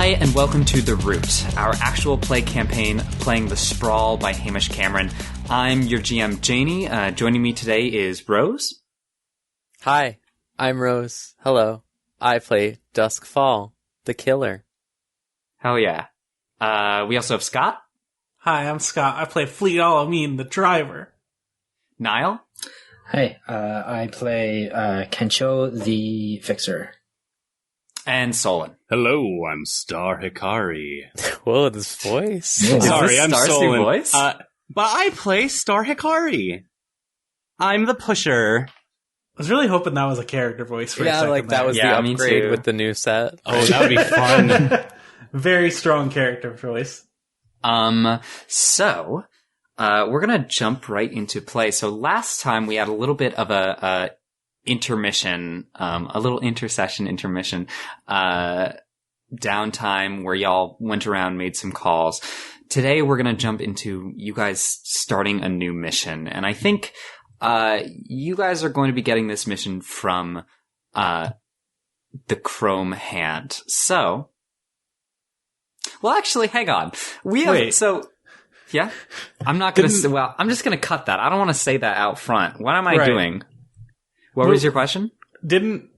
Hi, and welcome to The Root, our actual play campaign playing The Sprawl by Hamish Cameron. I'm your GM, Janie. Joining me today is Rose. Hi, I'm Rose. Hello. I play Duskfall, the killer. Hell yeah. We also have Scott. Hi, I'm Scott. I play Fleet Alameen, the driver. Niall. Hey, I play Kencho, the fixer. And Solon. Hello, I'm Star Hikari. Whoa, this voice. Yeah. Sorry, I'm Star's new Solon. voice? But I play Star Hikari. I'm the pusher. I was really hoping that was a character voice for a Yeah, second. like that was Yeah, the me upgrade too. with the new set. Oh, that would be fun. Very strong character voice. So, we're gonna jump right into play. So last time we had a little bit of a intermission, a little intercession intermission, downtime where y'all went around, made some calls. Today we're gonna jump into you guys starting a new mission. And I think, you guys are going to be getting this mission from, the Chrome Hand. So, well, actually, hang on. Wait. Yeah? I'm not gonna say, well, I'm just gonna cut that. I don't want to say that out front. What am I Right. doing? What was your question? Didn't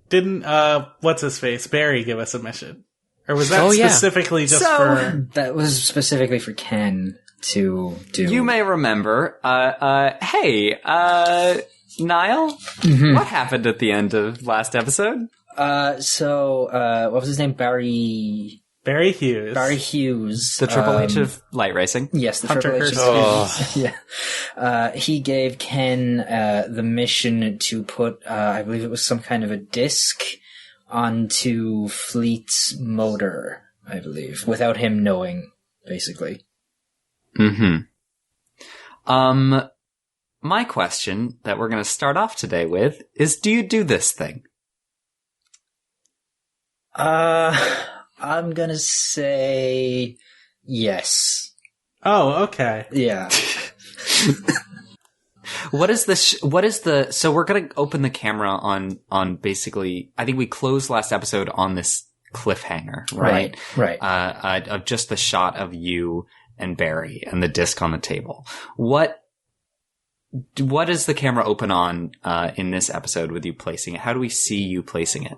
what's his face, Barry, give us a mission? Or was that Oh, yeah. specifically just So- for... That was specifically for Ken to do. You may remember, hey, Niall, Mhm. what happened at the end of last episode? What was his name? Barry Barry Hughes. Hughes. The Triple H of light racing. Yes, the Hunter Triple H. Hearst. Yeah. He gave Ken the mission to put, I believe it was some kind of a disc onto Fleet's motor, I believe, without him knowing, basically. Mm-hmm. My question that we're going to start off today with is, do you do this thing? I'm gonna say yes. Oh, okay. Yeah. What is so we're going to open the camera on basically, I think we closed last episode on this cliffhanger, right? Right. Of just the shot of you and Barry and the disc on the table. What is the camera open on, in this episode with you placing it? How do we see you placing it?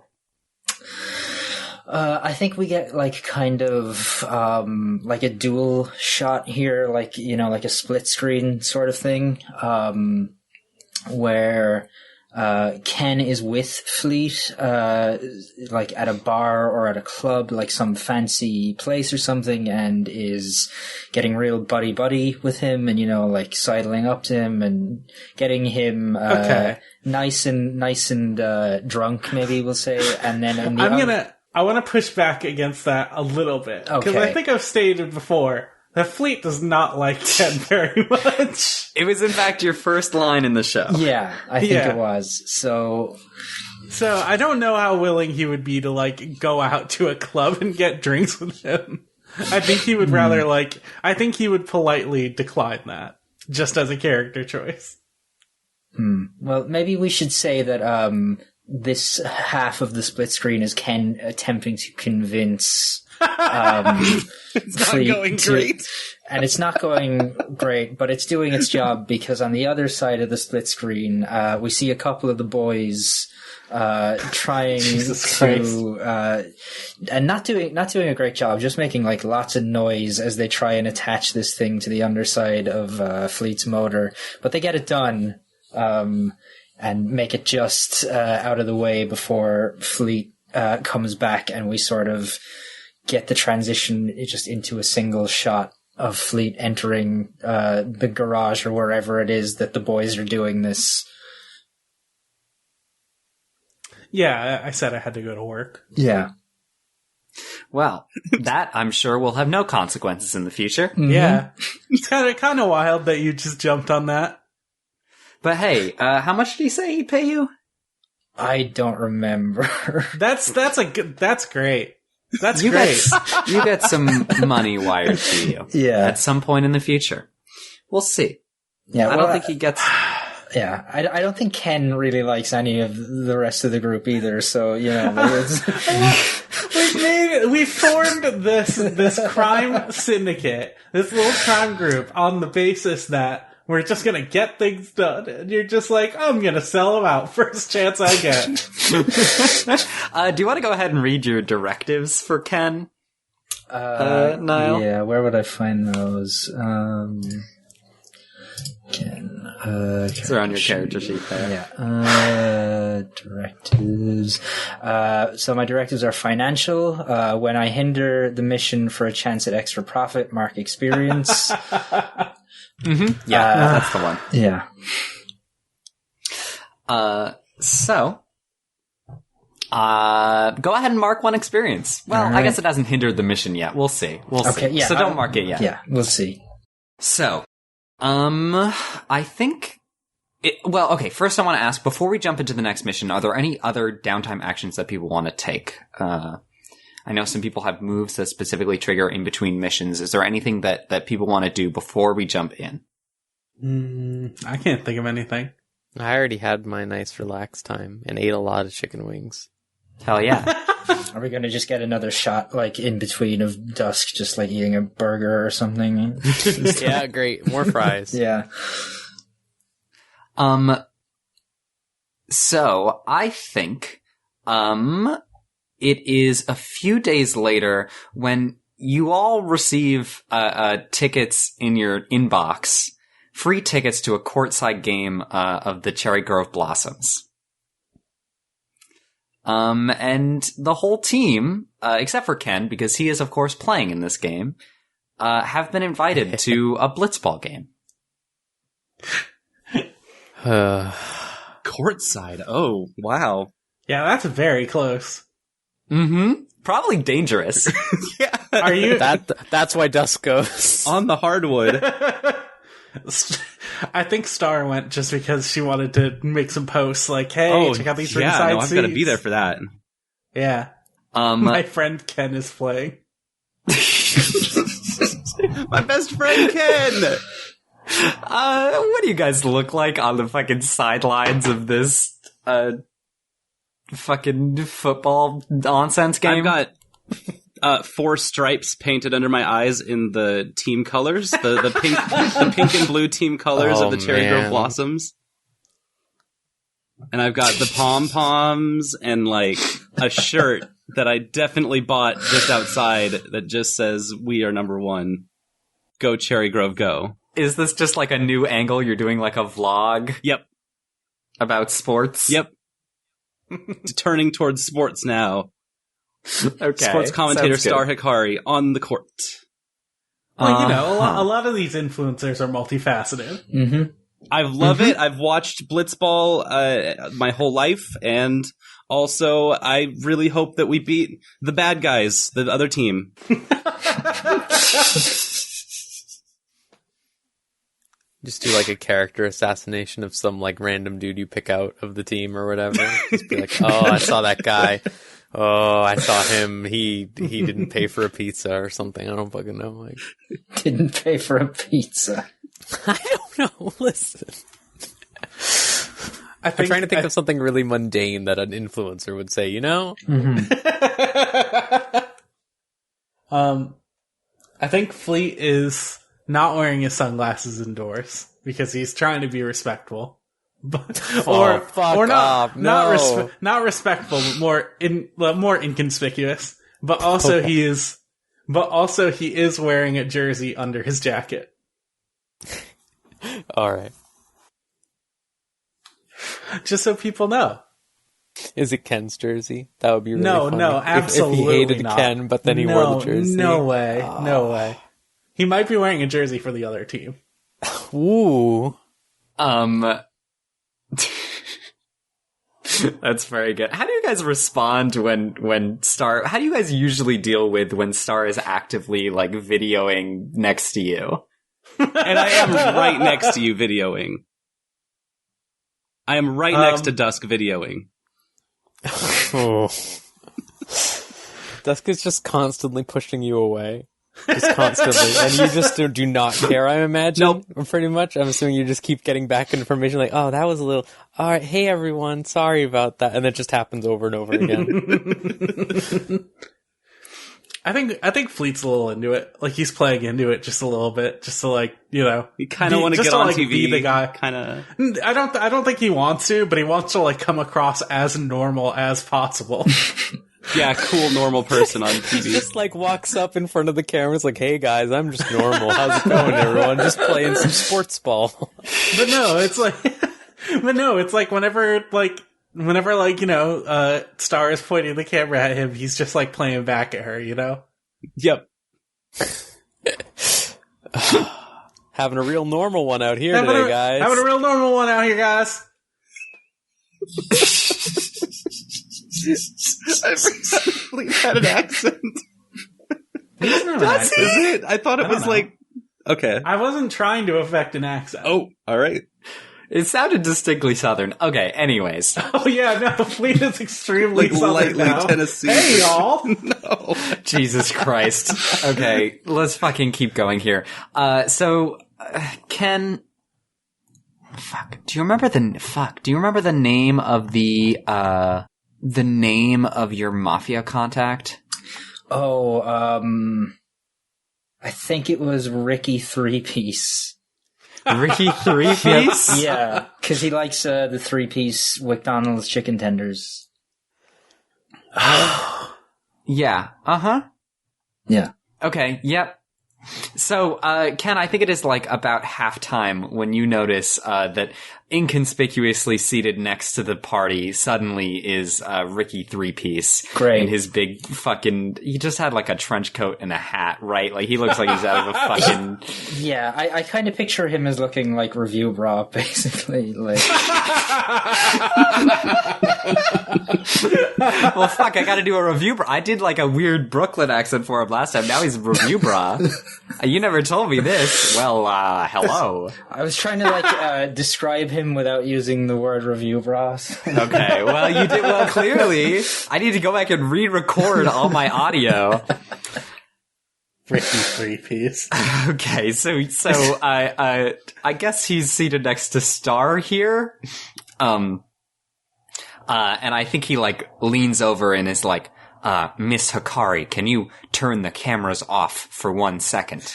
I think we get like kind of like a dual shot here, like, you know, like a split screen sort of thing, where Ken is with Fleet, like at a bar or at a club, like some fancy place or something, and is getting real buddy with him, and, you know, like sidling up to him and getting him Okay. nice and drunk, maybe we'll say, and then in the I want to push back against that a little bit. Because Okay. I think I've stated before that Fleet does not like Ken very much. It was, in fact, your first line in the show. Yeah, I think Yeah. it was. So, I don't know how willing he would be to, like, go out to a club and get drinks with him. I think he would rather, I think he would politely decline that, just as a character choice. well, maybe we should say that this half of the split screen is Ken attempting to convince It's not Fleet going great. and it's not going great, but it's doing its job, because on the other side of the split screen, we see a couple of the boys trying Jesus to and not doing a great job, just making like lots of noise as they try and attach this thing to the underside of Fleet's motor, but they get it done and make it just out of the way before Fleet comes back, and we sort of get the transition just into a single shot of Fleet entering the garage or wherever it is that the boys are doing this. Yeah, I said I had to go to work. Yeah. Well, that, I'm sure, will have no consequences in the future. Yeah. It's kind of wild that you just jumped on that. But hey, how much did he say he'd pay you? I don't remember. That's great. That's You great. you get some money wired to you Yeah. at some point in the future. We'll see. Yeah, I don't think he gets... Yeah, I don't think Ken really likes any of the rest of the group either. So it's we formed this crime syndicate, this little crime group, on the basis that we're just gonna get things done. And you're just like, I'm gonna sell them out first chance I get. Do you want to go ahead and read your directives for Ken? Niall? Yeah, where would I find those? They're on your character sheet there. Yeah. Directives. So my directives are financial. When I hinder the mission for a chance at extra profit, mark experience. Yeah, that's the one. Yeah. So, go ahead and mark one experience. Well, All I right. guess it hasn't hindered the mission yet. We'll see. Okay, see. yeah, So don't mark it yet. Yeah, we'll see. So, I think... okay, first I want to ask, before we jump into the next mission, are there any other downtime actions that people want to take? I know some people have moves that specifically trigger in between missions. Is there anything that people want to do before we jump in? I can't think of anything. I already had my nice relaxed time and ate a lot of chicken wings. Hell yeah. Are we going to just get another shot, like, in between of Dusk, just, like, eating a burger or something? Yeah, great. More fries. Yeah. So I think, it is a few days later when you all receive, tickets in your inbox, free tickets to a courtside game, of the Cherry Grove Blossoms. And the whole team, except for Ken, because he is of course playing in this game, have been invited to a blitzball game. Courtside. Oh, wow. Yeah, that's very close. Mm-hmm. Probably dangerous. Yeah. Are you? That's why Dusk goes. On the hardwood. I think Star went just because she wanted to make some posts like, hey, check out these ringside I've seats. got to be there for that. Yeah. My friend Ken is playing. My best friend Ken! What do you guys look like on the fucking sidelines of this, fucking football nonsense game? I've got 4 stripes painted under my eyes in the team colors, the pink and blue team colors of the Cherry Grove Blossoms. And I've got the pom-poms and, like, a shirt that I definitely bought just outside that just says, "We are number one. Go Cherry Grove, go." Is this just like a new angle? You're doing like a vlog? Yep. About sports? Yep. Turning towards sports now. Okay. Sports commentator Sounds good. Star Hikari on the court. Well, a lot of these influencers are multifaceted. Mm-hmm. I love it. I've watched Blitzball my whole life, and also I really hope that we beat the bad guys, the other team. Just do like a character assassination of some like random dude you pick out of the team or whatever. Just be like, oh, I saw that guy. Oh, I saw him. He didn't pay for a pizza or something. I don't fucking know. Like, Didn't pay for a pizza. I don't know. Listen, I'm I'm trying to think of something really mundane that an influencer would say. You know? I think Fleet is not wearing his sunglasses indoors because he's trying to be respectful. But, fuck or not, off, no. not respectful, but more inconspicuous. But also he is wearing a jersey under his jacket. All right. Just so people know. Is it Ken's jersey? That would be really funny. No, absolutely if he hated not. Ken, but then he wore the jersey. No way. He might be wearing a jersey for the other team. Ooh. That's very good. How do you guys respond when Star... How do you guys usually deal with when Star is actively, like, videoing next to you? And I am right next to you videoing. I am right next to Dusk videoing. Oh. Dusk is just constantly pushing you away. just constantly, and you just do not care. I imagine. Nope. Pretty much. I'm assuming you just keep getting back information like, oh, that was a little. All right, hey everyone, sorry about that, and it just happens over and over again. I think Fleet's a little into it. Like, he's playing into it just a little bit, just to, like, you know, You kind of want to get on TV. Be the guy. Kind of. I don't think he wants to, but he wants to, like, come across as normal as possible. Yeah, cool, normal person on TV. Just like walks up in front of the cameras like, hey guys, I'm just normal. How's it going, everyone? Just playing some sports ball. But no, it's like whenever you know, Star is pointing the camera at him, he's just like playing back at her, you know? Yep. Having a real normal one out here today, guys. Having a real normal one out here, guys. I forgot Fleet had an accent. Does Is it? I thought it was like. Okay. I wasn't trying to affect an accent. Oh, all right. It sounded distinctly Southern. Okay, anyways. Oh yeah, no, Fleet is extremely Like southern lightly now. Tennessee. Hey y'all. No. Jesus Christ. Okay, let's fucking keep going here. Ken... Do you remember the name of the name of your mafia contact? Oh, I think it was Ricky Three-Piece. Ricky Three-Piece? Yeah, because he likes the three-piece McDonald's chicken tenders. Yeah. Uh-huh. Yeah. Okay, yep. So, Ken, I think it is like about halftime when you notice that inconspicuously seated next to the party suddenly is Ricky Three-Piece. Great. In his big fucking... He just had like a trench coat and a hat, right? Like he looks like he's out of a fucking... Yeah, I kind of picture him as looking like Review Bra, basically. Like... Well, fuck, I gotta do a review bra. I did like a weird Brooklyn accent for him last time. Now he's Review Bra. You never told me this. Well, hello. I was trying to, like, describe him without using the word Review Bras. Okay, well, you did well, clearly. I need to go back and re-record all my audio. Ricky Three-Piece. Okay, so I guess he's seated next to Star here. And I think he, like, leans over and is like, Miss Hikari, can you turn the cameras off for 1 second?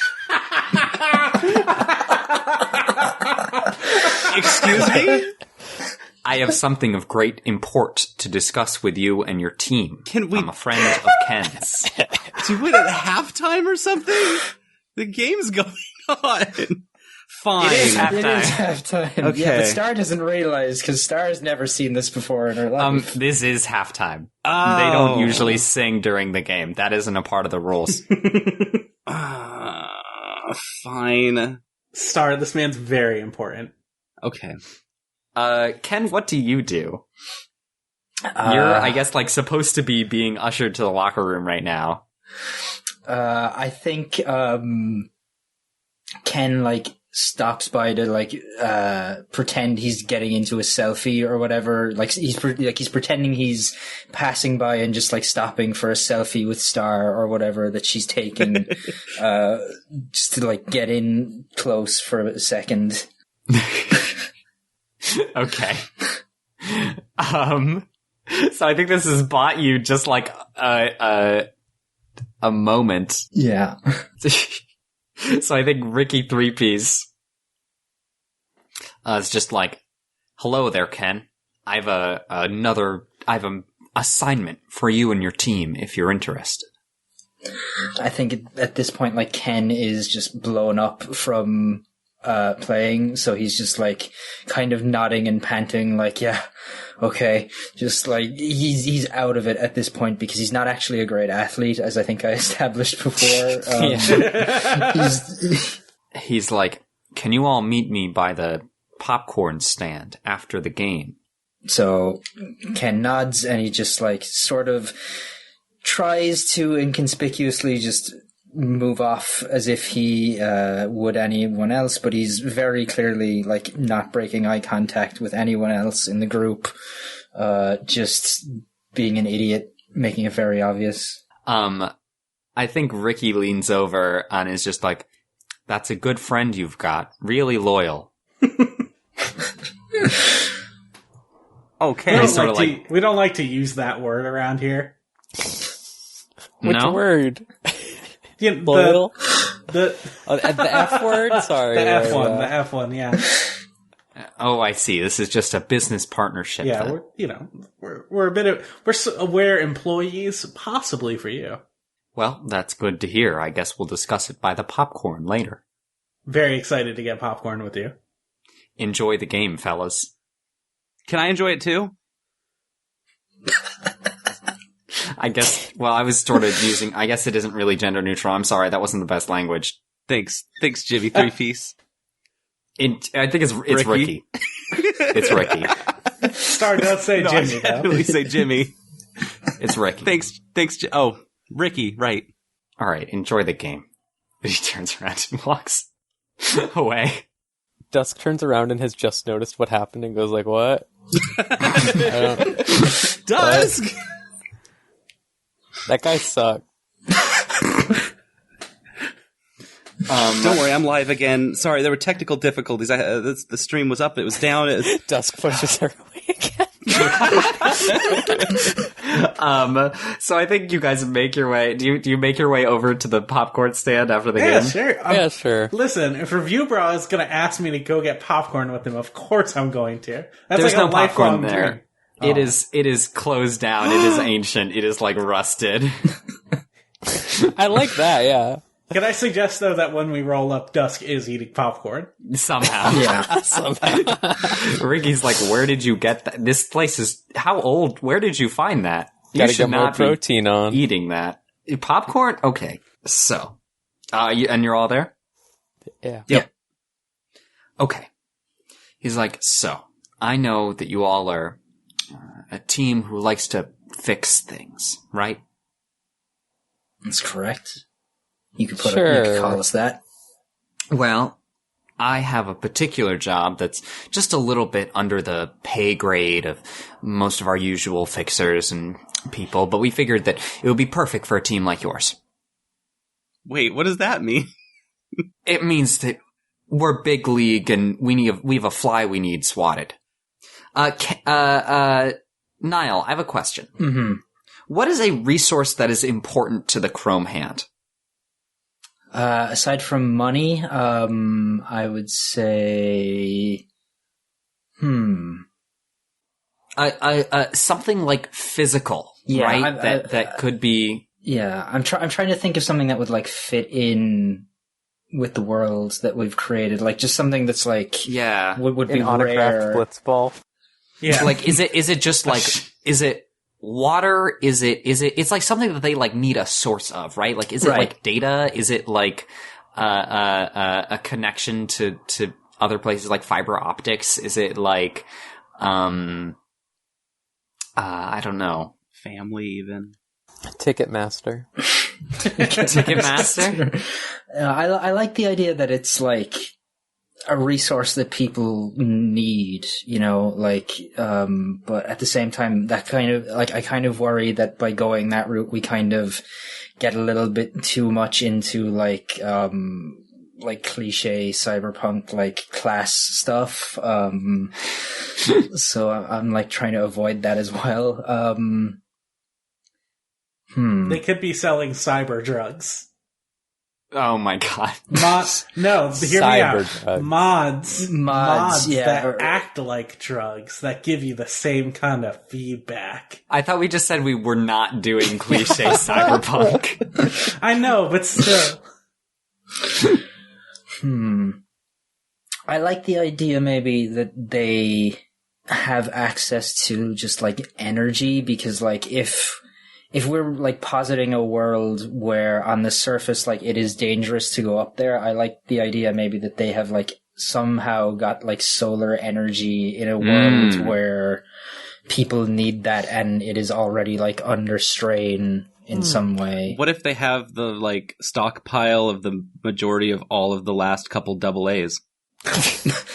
Excuse me? I have something of great import to discuss with you and your team. Can we- I'm a friend of Ken's. Do it at halftime or something? The game's going on. Fine. It is It halftime. is halftime. Okay. Yeah, but Star doesn't realize, because Star has never seen this before in her life. This is halftime. Oh. They don't usually sing during the game. That isn't a part of the rules. Fine. Star, this man's very important. Okay. Ken, what do you do? You're, I guess, like, supposed to be being ushered to the locker room right now. I think Ken, like, stops by to, like, pretend he's getting into a selfie or whatever. Like, he's pretending he's passing by and just, like, stopping for a selfie with Star or whatever that she's taking, just to, like, get in close for a second. Okay. So I think this has bought you just like a moment. Yeah. So I think Ricky Three-Piece is just like, hello there, Ken. I have an assignment for you and your team if you're interested. I think at this point, like, Ken is just blown up from playing, so he's just, like, kind of nodding and panting, like, yeah, okay. Just, like, he's out of it at this point because he's not actually a great athlete, as I think I established before. He's like, can you all meet me by the popcorn stand after the game? So Ken nods, and he just, like, sort of tries to inconspicuously just move off as if he would anyone else, but he's very clearly, like, not breaking eye contact with anyone else in the group, just being an idiot, making it very obvious. I think Ricky leans over and is just like, "That's a good friend you've got. Really loyal." Okay. We don't like to use that word around here. Which No? word? Yeah, the Loyal? the The F word? Sorry. F1, the F1, yeah. Oh, I see. This is just a business partnership. Yeah, then. we're a bit of we're employees, possibly for you. Well, that's good to hear. I guess we'll discuss it by the popcorn later. Very excited to get popcorn with you. Enjoy the game, fellas. Can I enjoy it too? I guess, well, I was sort of using, I guess it isn't really gender neutral. I'm sorry, that wasn't the best language. Thanks, Jimmy. 3-piece. I think it's Ricky. It's Ricky. Star does say No, Jimmy, I though. definitely say Jimmy. It's Ricky. Thanks. Oh, Ricky, right. All right, enjoy the game. He turns around and walks away. Dusk turns around and has just noticed what happened and goes like, what? Dusk! That guy sucked. Don't worry, I'm live again. Sorry, there were technical difficulties. The stream was up, it was down. Dusk pushes her away again. So I think you guys make your way. Do you make your way over to the popcorn stand after the Yeah, game? sure. Yeah, sure. Listen, if Review Bra is going to ask me to go get popcorn with him, of course I'm going to. That's There's like no a popcorn lifelong there. dream. It is closed down. It is ancient. It is like rusted. I like that, yeah. Can I suggest, though, that when we roll up, Dusk is eating popcorn? Somehow. Yeah. Ricky's like, where did you get that? This place is, how old? Where did you find that? You Gotta should get more not be protein on. eating that. Popcorn? Okay. So, and you're all there? Yeah. Yep. Okay. He's like, so, I know that you all are a team who likes to fix things, right? That's correct. You could you Sure. could call us that. Well, I have a particular job that's just a little bit under the pay grade of most of our usual fixers and people, but we figured that it would be perfect for a team like yours. Wait, what does that mean? It means that we're big league and we have a fly we need swatted. Niall, I have a question. Mm-hmm. What is a resource that is important to the Chrome Hand? Aside from money, I would say, something like physical, Yeah, right? That could be. yeah, I'm trying to think of something that would like fit in with the world that we've created, like just something that's like, Yeah. would be An autographed rare. blitzball. Yeah. Like, is it just like, is it water? Is it, it's like something that they like need a source of, right? Like, is it Right. like data? Is it like, a connection to other places like fiber optics? Is it like, I don't know. Family, even. Ticketmaster. Ticketmaster? I like the idea that it's like a resource that people need, you know, like, but at the same time, that kind of, like, I kind of worry that by going that route, we kind of get a little bit too much into like cliche cyberpunk, like class stuff. So I'm like trying to avoid that as well. They could be selling cyber drugs. Oh my god. No, hear me Cyber out. drugs. Mods yeah, that or- act like drugs, that give you the same kind of feedback. I thought we just said we were not doing cliche cyberpunk. I know, but still. I like the idea maybe that they have access to just like energy, because like if we're like positing a world where on the surface like it is dangerous to go up there, I like the idea maybe that they have like somehow got like solar energy in a world where people need that and it is already like under strain in some way. What if they have the, like, stockpile of the majority of all of the last couple double A's?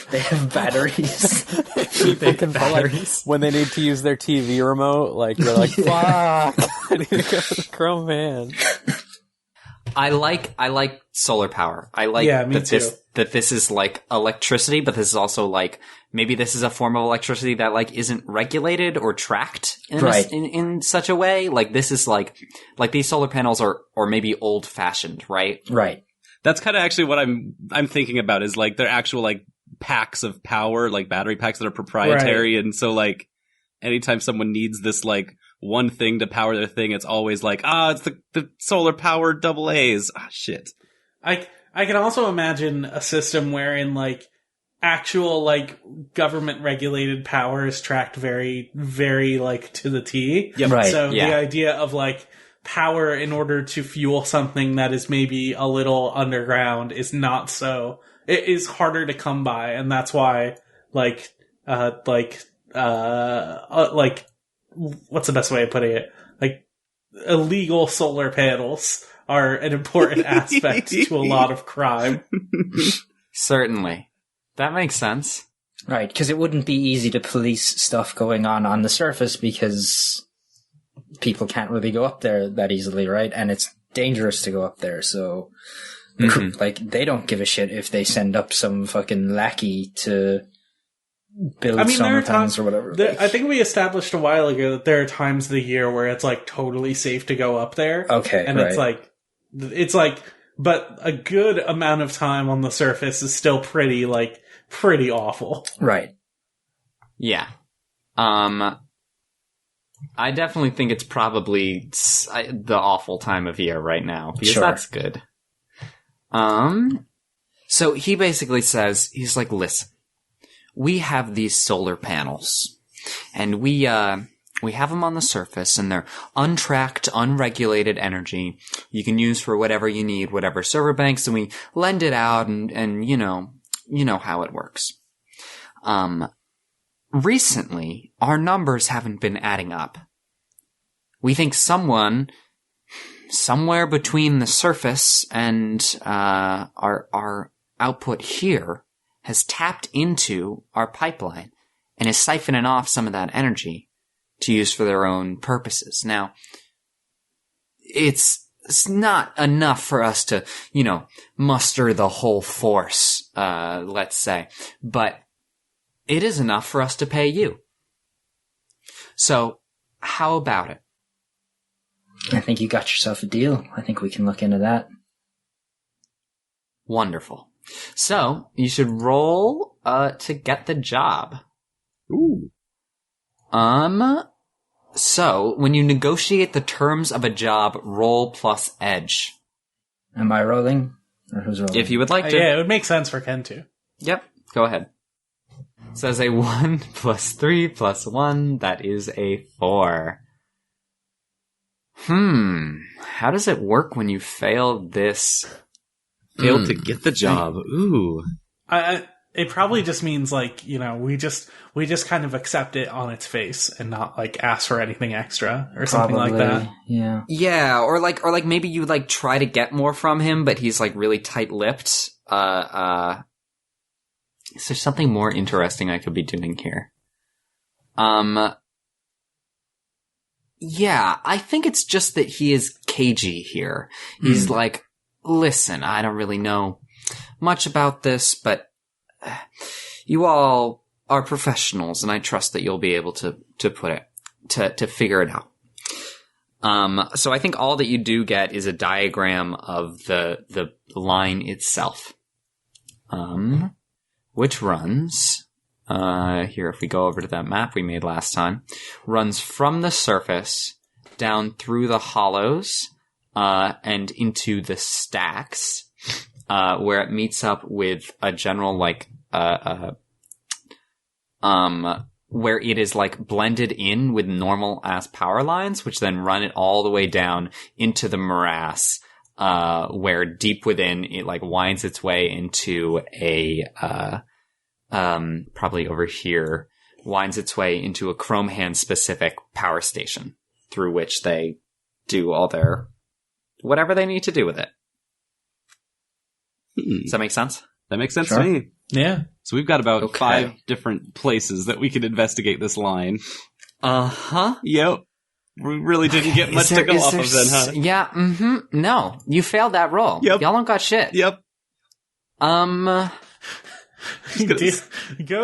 They have batteries. They can batteries. When they need to use their TV remote, like they're like, "Fuck, I need to go to the Chrome Man." I like solar power. I like me too. that this is like electricity, but this is also like maybe this is a form of electricity that like isn't regulated or tracked in such a way. Like this is like these solar panels are or maybe old fashioned, right? Right. That's kind of actually what I'm thinking about is like they're actual like packs of power, like battery packs that are proprietary, and so like anytime someone needs this like one thing to power their thing, it's always like, it's the solar powered double A's. Shit. I can also imagine a system wherein like actual like government regulated power is tracked very, very like to the T. Yep. Right. So the idea of like power in order to fuel something that is maybe a little underground is not so. It is harder to come by, and that's why like what's the best way of putting it? Like, illegal solar panels are an important aspect to a lot of crime. Certainly. That makes sense. Right, because it wouldn't be easy to police stuff going on the surface because people can't really go up there that easily, right? And it's dangerous to go up there, so like they don't give a shit if they send up some fucking lackey to build solar panels or whatever. I think we established a while ago that there are times of the year where it's like totally safe to go up there. Okay, and it's like, but a good amount of time on the surface is still pretty awful. Right. Yeah. I definitely think it's probably the awful time of year right now because that's good. So he basically says, he's like, listen, we have these solar panels and we have them on the surface and they're untracked, unregulated energy you can use for whatever you need, whatever server banks, and we lend it out and you know how it works. Recently, our numbers haven't been adding up. We think someone somewhere between the surface and our output here has tapped into our pipeline and is siphoning off some of that energy to use for their own purposes. Now, it's not enough for us to, muster the whole force, let's say, but it is enough for us to pay you. So, how about it? I think you got yourself a deal. I think we can look into that. Wonderful. So, you should roll to get the job. Ooh. So, when you negotiate the terms of a job, roll plus edge. Am I rolling? Or who's rolling? If you would like to. Yeah, it would make sense for Ken to. Yep, go ahead. Says a 1 plus 3 plus 1, that is a 4. How does it work when you fail this? Failed to get the job. Ooh. It probably just means we just kind of accept it on its face and not ask for anything extra or something like that. Yeah. Yeah, or maybe you try to get more from him, but he's really tight-lipped. Is there something more interesting I could be doing here? Yeah, I think it's just that he is cagey here. He's like, listen, I don't really know much about this, but you all are professionals, and I trust that you'll be able to figure it out. So I think all that you do get is a diagram of the line itself, which runs, here if we go over to that map we made last time, runs from the surface down through the hollows, and into the stacks, where it meets up with a general where it is blended in with normal ass power lines, which then run it all the way down into the morass, where deep within it winds its way into a probably over here, winds its way into a Chrome Hand specific power station through which they do all their whatever they need to do with it. Does that make sense? That makes sense Sure. to me. Yeah. So we've got about Okay. 5 different places that we could investigate this line. Uh-huh. Yep. We really didn't get much to go off of then, huh? Yeah, no. You failed that roll. Yep. Y'all don't got shit. Yep. Go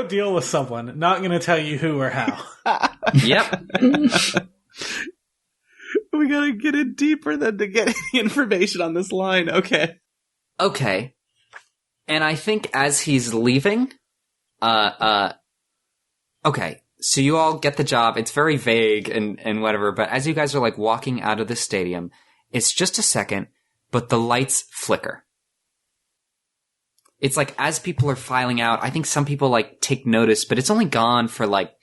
deal with someone. Not going to tell you who or how. Yep. We gotta get in deeper than to get any information on this line. Okay. Okay. And I think as he's leaving, okay, so you all get the job. It's very vague and whatever, but as you guys are like walking out of the stadium, it's just a second, but the lights flicker. It's like as people are filing out, I think some people like take notice, but it's only gone for like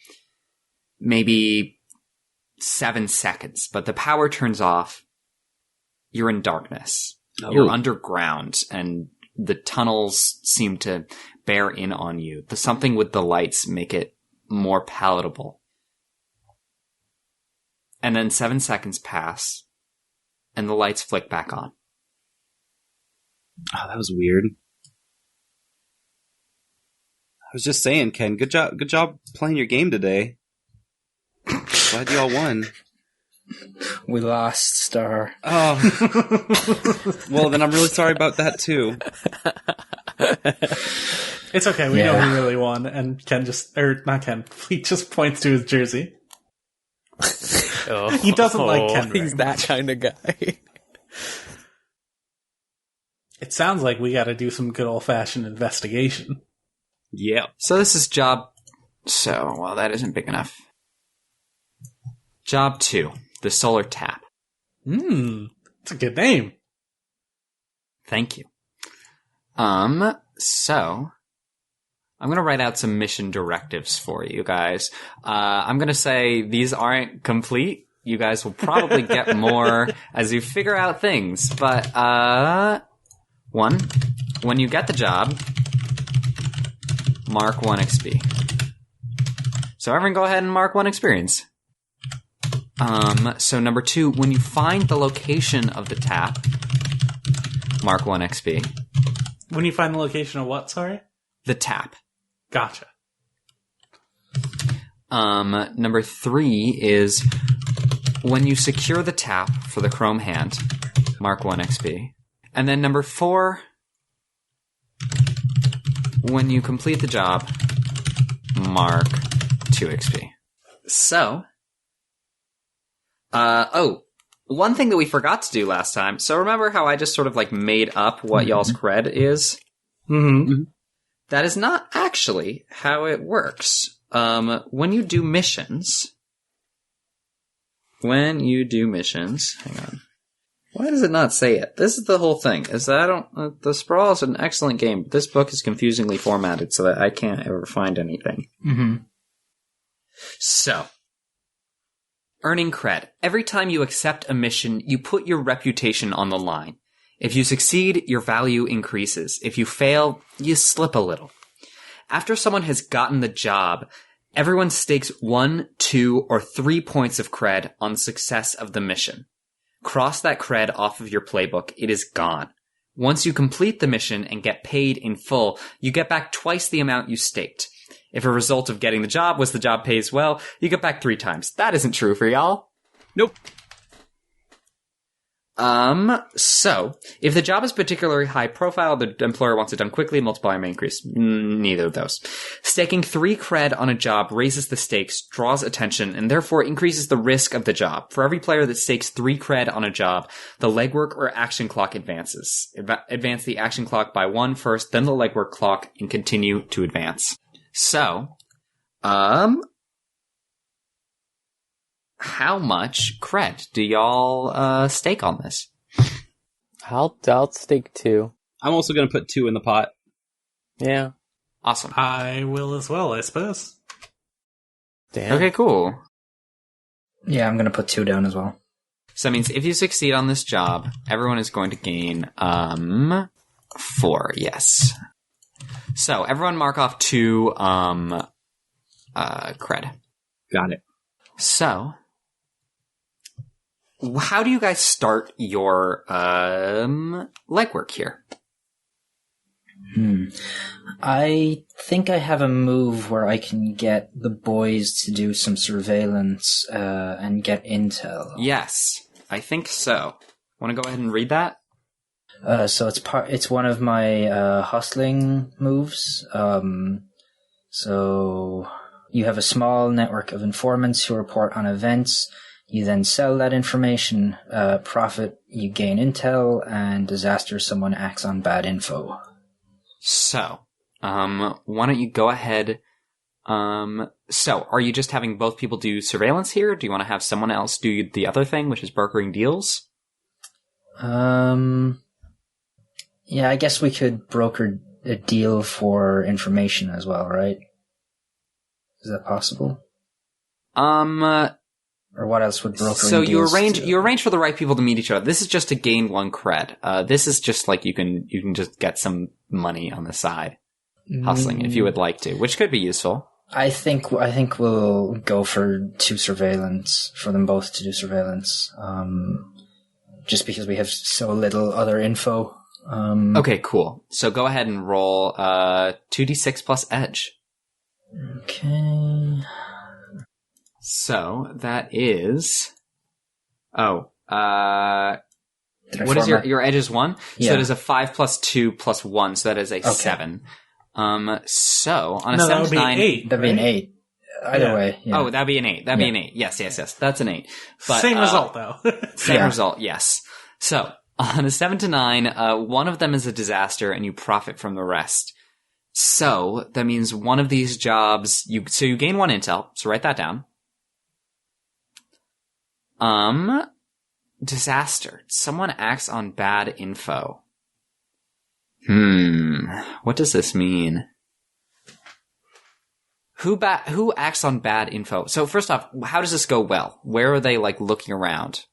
maybe 7 seconds, but the power turns off. You're in darkness. Oh. You're underground, and the tunnels seem to bear in on you. The something with the lights make it more palatable. And then 7 seconds pass, and the lights flick back on. Oh, that was weird. I was just saying, Ken, good job playing your game today. Glad you all won. We lost, Star. Oh. Well, then I'm really sorry about that, too. It's okay. We know who really won. And Ken Fleet just points to his jersey. He doesn't like Ken very He's that kind of guy. It sounds like we got to do some good old-fashioned investigation. Yeah. So this is job... So, well, that isn't big enough. Job 2, the solar tap. It's a good name. Thank you. So I'm going to write out some mission directives for you guys. I'm going to say these aren't complete. You guys will probably get more as you figure out things. But, 1, when you get the job, mark 1 XP. So everyone go ahead and mark 1 experience. So number 2, when you find the location of the tap, mark 1 XP. When you find the location of what, sorry? The tap. Gotcha. Number 3 is when you secure the tap for the chrome hand, mark 1 XP. And then number 4, when you complete the job, mark 2 XP. So, one thing that we forgot to do last time. So remember how I just sort of like made up what y'all's cred is? Mm-hmm. That is not actually how it works. When you do missions, hang on. Why does it not say it? This is the whole thing, is that the Sprawl is an excellent game, but this book is confusingly formatted so that I can't ever find anything. Mm-hmm. So, earning cred. Every time you accept a mission, you put your reputation on the line. If you succeed, your value increases. If you fail, you slip a little. After someone has gotten the job, everyone stakes 1, 2, or 3 points of cred on the success of the mission. Cross that cred off of your playbook. It is gone. Once you complete the mission and get paid in full, you get back twice the amount you staked. If a result of getting the job was the job pays well, you get back 3 times. That isn't true for y'all. Nope. So, if the job is particularly high profile, the employer wants it done quickly, multiplier may increase. Neither of those. Staking 3 cred on a job raises the stakes, draws attention, and therefore increases the risk of the job. For every player that stakes 3 cred on a job, the legwork or action clock advances. Advance the action clock by 1 first, then the legwork clock, and continue to advance. So, how much cred do y'all stake on this? I'll stake 2. I'm also going to put 2 in the pot. Yeah. Awesome. I will as well, I suppose. Damn. Okay, cool. Yeah, I'm going to put 2 down as well. So that means if you succeed on this job, everyone is going to gain 4, yes. So everyone mark off 2 cred. Got it. So, how do you guys start your legwork here? I think I have a move where I can get the boys to do some surveillance and get intel. Yes, I think so. Want to go ahead and read that? So it's one of my hustling moves. So you have a small network of informants who report on events. You then sell that information, profit, you gain intel, and disaster, someone acts on bad info. So, why don't you go ahead? So, are you just having both people do surveillance here? Do you want to have someone else do the other thing, which is brokering deals? Yeah, I guess we could broker a deal for information as well, right? Is that possible? Or what else would brokering so deals you arrange for the right people to meet each other. This is just to gain 1 cred. This is just like you can just get some money on the side, hustling if you would like to, which could be useful. I think we'll go for 2 surveillance, for them both to do surveillance. Just because we have so little other info. Okay, cool. So go ahead and roll 2d6 plus edge. Okay. So that is what is your edge is 1? Yeah. So it is a 5 plus 2 plus 1, so that is a 7. So on a 7 that would to be 9, 8. That'd be an 8. Either way. Yeah. Oh, that'd be an 8. That'd be an 8. Yes. That's an 8. But, Same result, though. Same result, yes. So, on a 7 to 9, one of them is a disaster and you profit from the rest. So, that means one of these jobs, you gain 1 intel, so write that down. Disaster. Someone acts on bad info. What does this mean? Who acts on bad info? So first off, how does this go well? Where are they like looking around?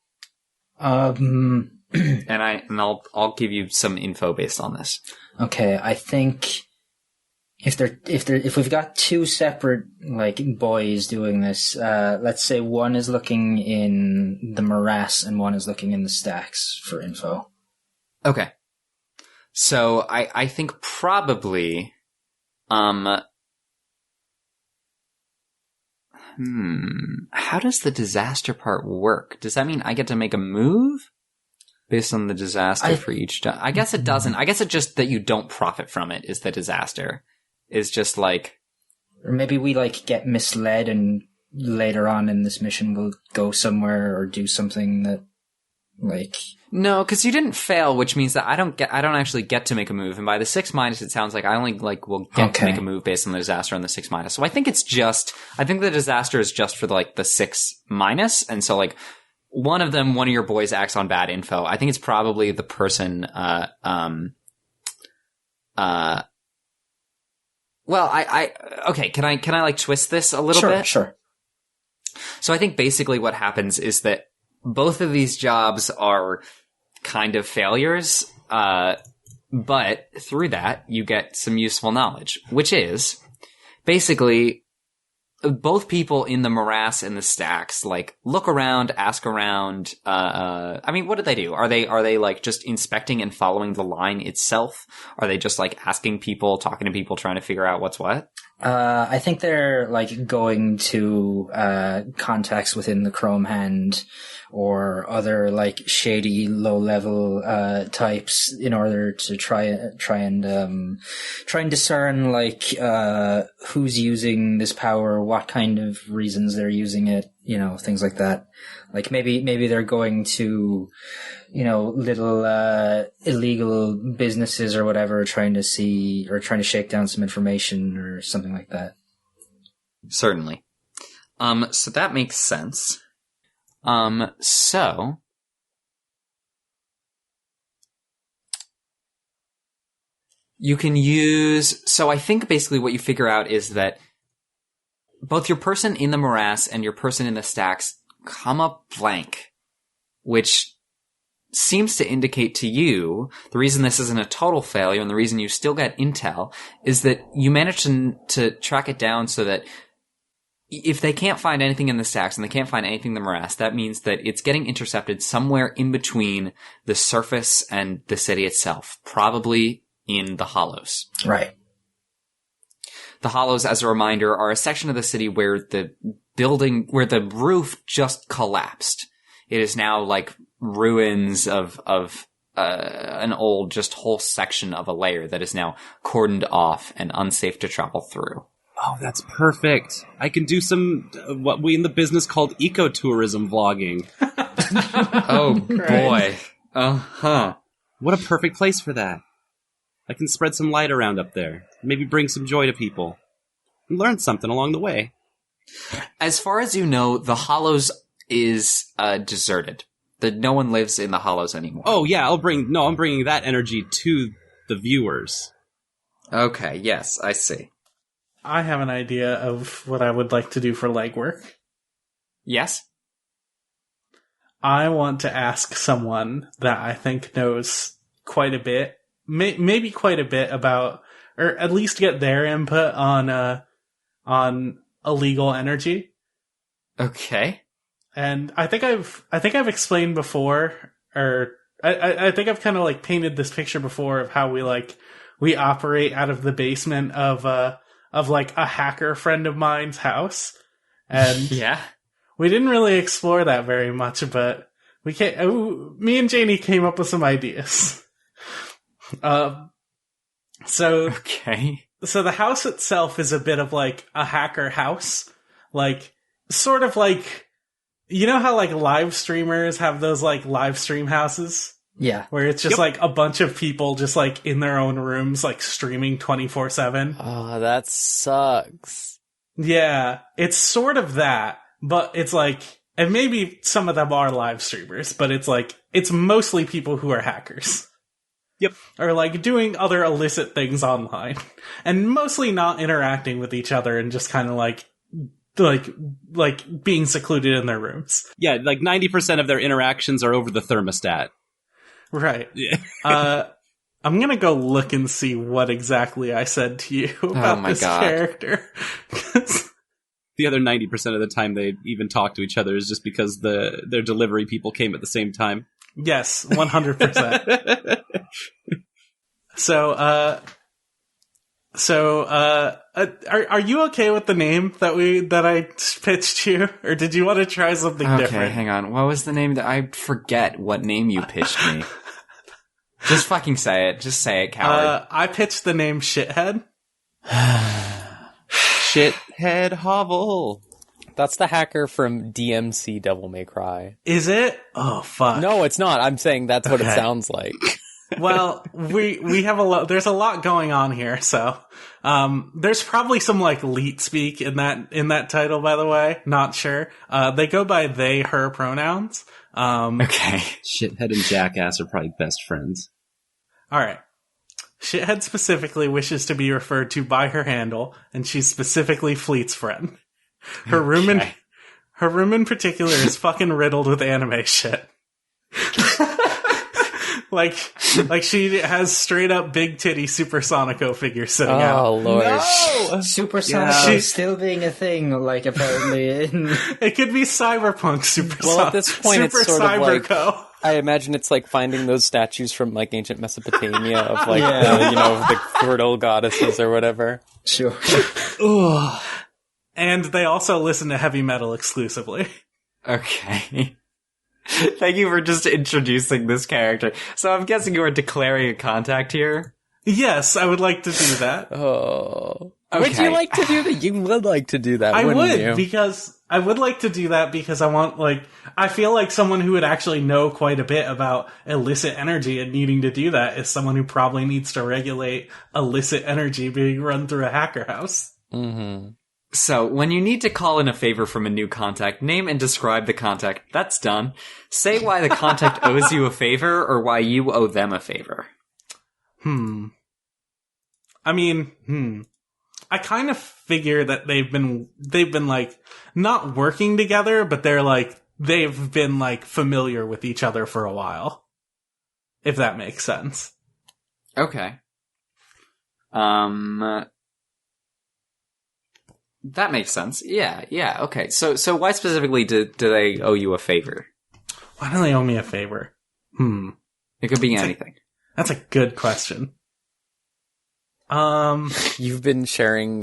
Um, And I'll give you some info based on this. Okay, I think if we've got 2 separate like boys doing this, let's say one is looking in the morass and one is looking in the stacks for info. Okay. So I think probably how does the disaster part work? Does that mean I get to make a move based on the disaster for each job? I guess it doesn't. I guess it just that you don't profit from it is the disaster. Is just like... Or maybe we like get misled and later on in this mission we'll go somewhere or do something that like... No, because you didn't fail, which means that I don't actually get to make a move. And by the 6-, it sounds like I only will get to make a move based on the disaster on the 6-. So I think the disaster is just for the 6-. And so like one of your boys acts on bad info. I think it's probably the person, okay, can I like twist this a little bit? Sure. So I think basically what happens is that both of these jobs are kind of failures, but through that you get some useful knowledge, which is basically both people in the morass and the stacks like look around, ask around. I mean, what did they do? Are they like just inspecting and following the line itself? Are they just like asking people, talking to people, trying to figure out what's what? I think they're like going to contacts within the Chrome Hand or other like shady low level types in order to try and discern like who's using this power, what kind of reasons they're using it, things like that. Like maybe they're going to little illegal businesses or whatever, trying to shake down some information or something like that. Certainly. So that makes sense. So you can so I think basically what you figure out is that both your person in the morass and your person in the stacks come up blank, which seems to indicate to you the reason this isn't a total failure and the reason you still get intel is that you managed to track it down so that if they can't find anything in the stacks and they can't find anything in the morass, that means that it's getting intercepted somewhere in between the surface and the city itself, probably in the Hollows. Right. The Hollows, as a reminder, are a section of the city where the roof just collapsed. It is now like ruins of an old, just whole section of a layer that is now cordoned off and unsafe to travel through. Oh, that's perfect. I can do some, what we in the business called ecotourism vlogging. Oh, boy. Uh-huh. What a perfect place for that. I can spread some light around up there. Maybe bring some joy to people. And learn something along the way. As far as you know, the Hollows is deserted. No one lives in the Hollows anymore. Oh, yeah, I'm bringing that energy to the viewers. Okay, yes, I see. I have an idea of what I would like to do for legwork. Yes? I want to ask someone that I think knows quite a bit, maybe quite a bit about, or at least get their input on illegal energy. Okay. And I think I've explained before, or I think I've kind of like painted this picture before of how we operate out of the basement of like a hacker friend of mine's house. And yeah. We didn't really explore that very much, but me and Janie came up with some ideas. So the house itself is a bit of like a hacker house, like sort of like, you know how like live streamers have those like live stream houses? Yeah. Where it's just like a bunch of people just like in their own rooms, like streaming 24/7. Oh, that sucks. Yeah. It's sort of that, but it's like, and maybe some of them are live streamers, but it's like, it's mostly people who are hackers. Yep. Or like doing other illicit things online. And mostly not interacting with each other and just kind of like being secluded in their rooms. Yeah, like 90% of their interactions are over the thermostat. Right. Yeah. I'm gonna go look and see what exactly I said to you about this character. The other 90% of the time they even talk to each other is just because their delivery people came at the same time. Yes, 100%. Are you okay with the name that I pitched you, or did you want to try something different? Okay, hang on. What was the name that I forget what name you pitched me? Just fucking say it. Just say it, coward. I pitched the name Shithead. Shithead Hovel. That's the hacker from DMC Devil May Cry. Is it? Oh, fuck. No, it's not. I'm saying that's what it sounds like. Well, we have there's a lot going on here, so there's probably some like leet speak in that title, by the way. Not sure. They go by they, her pronouns. Okay. Shithead and Jackass are probably best friends. Alright. Shithead specifically wishes to be referred to by her handle, and she's specifically Fleet's friend. Her room in particular is fucking riddled with anime shit. Like she has straight up big titty Supersonico figures sitting out. Oh, Lord. No! Supersonico still being a thing, like, apparently. It could be cyberpunk Supersonico. Well, at this point, it's sort of like, Cyberco. I imagine it's like finding those statues from, like, ancient Mesopotamia of, like, the fertile goddesses or whatever. Sure. And they also listen to heavy metal exclusively. Okay. Thank you for just introducing this character. So I'm guessing you are declaring a contact here? Yes, I would like to do that. Oh. Okay. Would you like to do that? You would like to do that, wouldn't you? Because I would like to do that because I want, like, I feel like someone who would actually know quite a bit about illicit energy and needing to do that is someone who probably needs to regulate illicit energy being run through a hacker house. Mm-hmm. So, when you need to call in a favor from a new contact, name and describe the contact. That's done. Say why the contact owes you a favor or why you owe them a favor. I mean, I kind of figure that they've been like not working together, but they've been like familiar with each other for a while. If that makes sense. Okay. That makes sense. Yeah, okay. So why specifically do they owe you a favor? Why do they owe me a favor? It could be anything. That's a good question. You've been sharing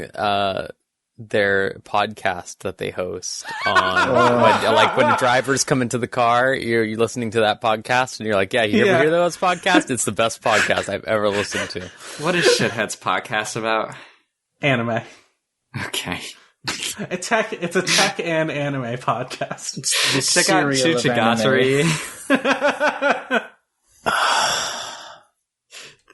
their podcast that they host on when drivers come into the car, you're listening to that podcast and you're like, yeah, you ever hear those podcasts? It's the best podcast I've ever listened to. What is Shithead's podcast about? Anime. Okay. It's a tech and anime podcast. The Check out serial of anime.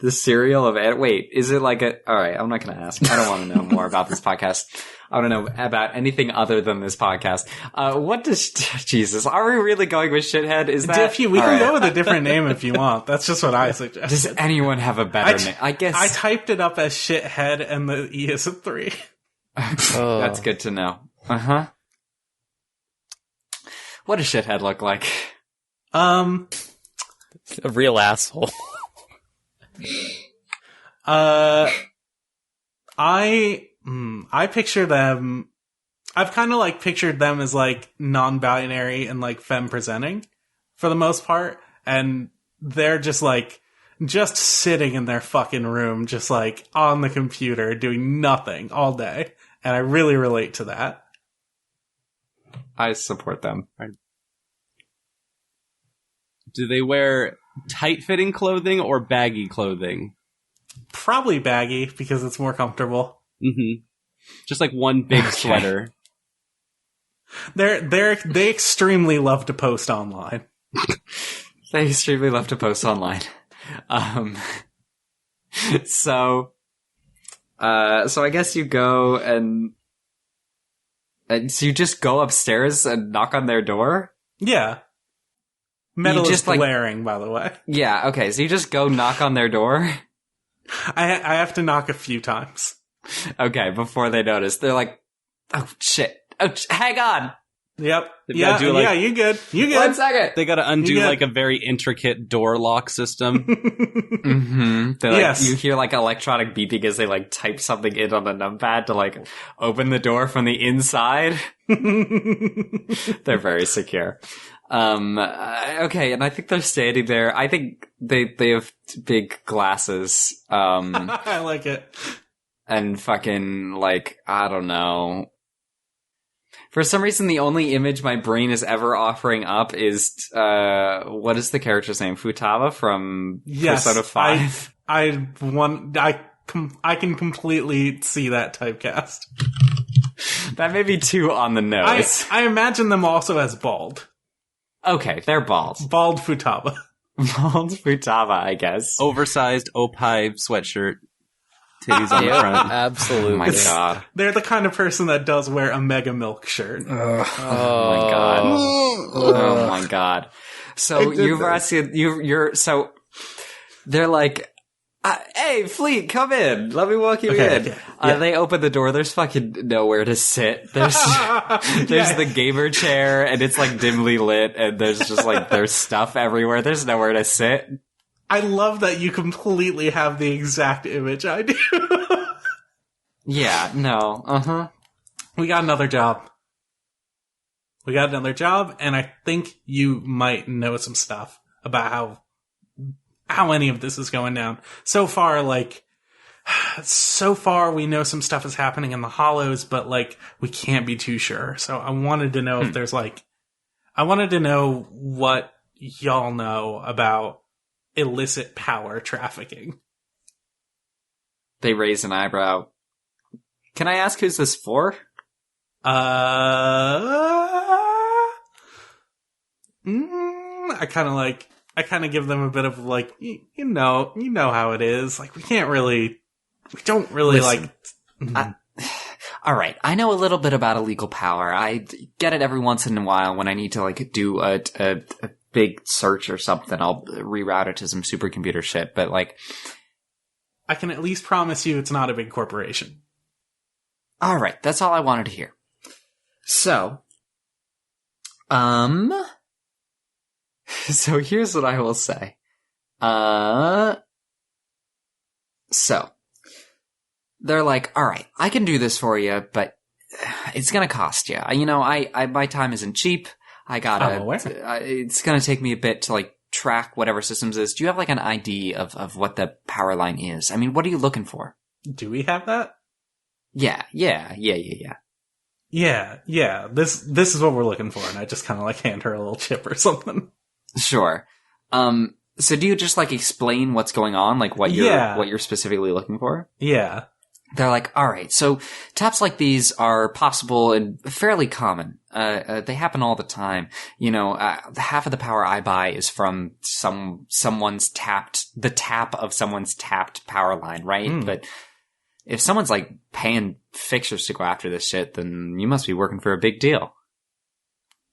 The serial of wait, is it like a? All right, I'm not going to ask. I don't want to know more about this podcast. I want to know about anything other than this podcast. What does Jesus? Are we really going with Shithead? Is that We can go with a different name if you want. That's just what I suggest. Does anyone have a better name? I guess I typed it up as Shithead, and the E is a 3. That's good to know. What does Shithead look like? A real asshole. I picture them. I've kind of like pictured them as like non-binary and like femme presenting for the most part, and they're just sitting in their fucking room, just like on the computer doing nothing all day, and I really relate to that. I support them. Do they wear tight-fitting clothing or baggy clothing? Probably baggy because it's more comfortable. Mm-hmm. Just like one big sweater. They extremely love to post online. They extremely love to post online. So I guess you go and so you just go upstairs and knock on their door? Yeah. Metal just, is glaring, by the way. Yeah, okay, so you just go knock on their door? I have to knock a few times. Okay, before they notice. They're like, oh, shit. Oh, hang on. Yep. They've gotta do, like, you good. You good. 1 second. They gotta undo Yeah. like a very intricate door lock system. Mm-hmm. They're like, Yes. you hear like electronic beeping as they like type something in on the numpad to like open the door from the inside. They're very secure. Okay, and I think they're standing there. I think they have big glasses. I like it. And fucking like, I don't know. For some reason, the only image my brain is ever offering up is, what is the character's name? Futaba from Yes, Persona 5? I can completely see that typecast. That may be too on the nose. I imagine them also as bald. Okay, they're bald. Bald Futaba. Bald Futaba, I guess. Oversized Opie sweatshirt. Titties on the front. Absolutely. Oh my god. They're the kind of person that does wear a Mega Milk shirt. Oh my god. Oh my god. So so they're like, hey, Fleet, come in. Let me walk you in. Yeah. They open the door. There's fucking nowhere to sit. There's the gamer chair, and it's like dimly lit, and there's just like there's stuff everywhere. There's nowhere to sit. I love that you completely have the exact image I do. Yeah, no. We got another job. And I think you might know some stuff about how any of this is going down. So far, we know some stuff is happening in the Hollows, but we can't be too sure. So I wanted to know if there's I wanted to know what y'all know about illicit power trafficking. They raise an eyebrow. Can I ask who's this for? I kind of give them a bit of you know how it is. We don't really Listen, all right, I know a little bit about illegal power. I get it every once in a while when I need to do a big search or something. I'll reroute it to some supercomputer shit, but I can at least promise you it's not a big corporation. All right, that's all I wanted to hear. So, so here's what I will say. So they're like, all right, I can do this for you, but it's gonna cost you. My time isn't cheap. It's gonna take me a bit to track whatever systems is. Do you have an ID of what the power line is? I mean, what are you looking for? Do we have that? Yeah. Yeah. This is what we're looking for, and I just kind of like hand her a little chip or something. Sure. So do you just like explain what's going on, like what you're specifically looking for? Yeah. They're like, all right, so taps like these are possible and fairly common. They happen all the time. You know, half of the power I buy is from the tap of someone's tapped power line, right? But if someone's like paying fixers to go after this shit, then you must be working for a big deal.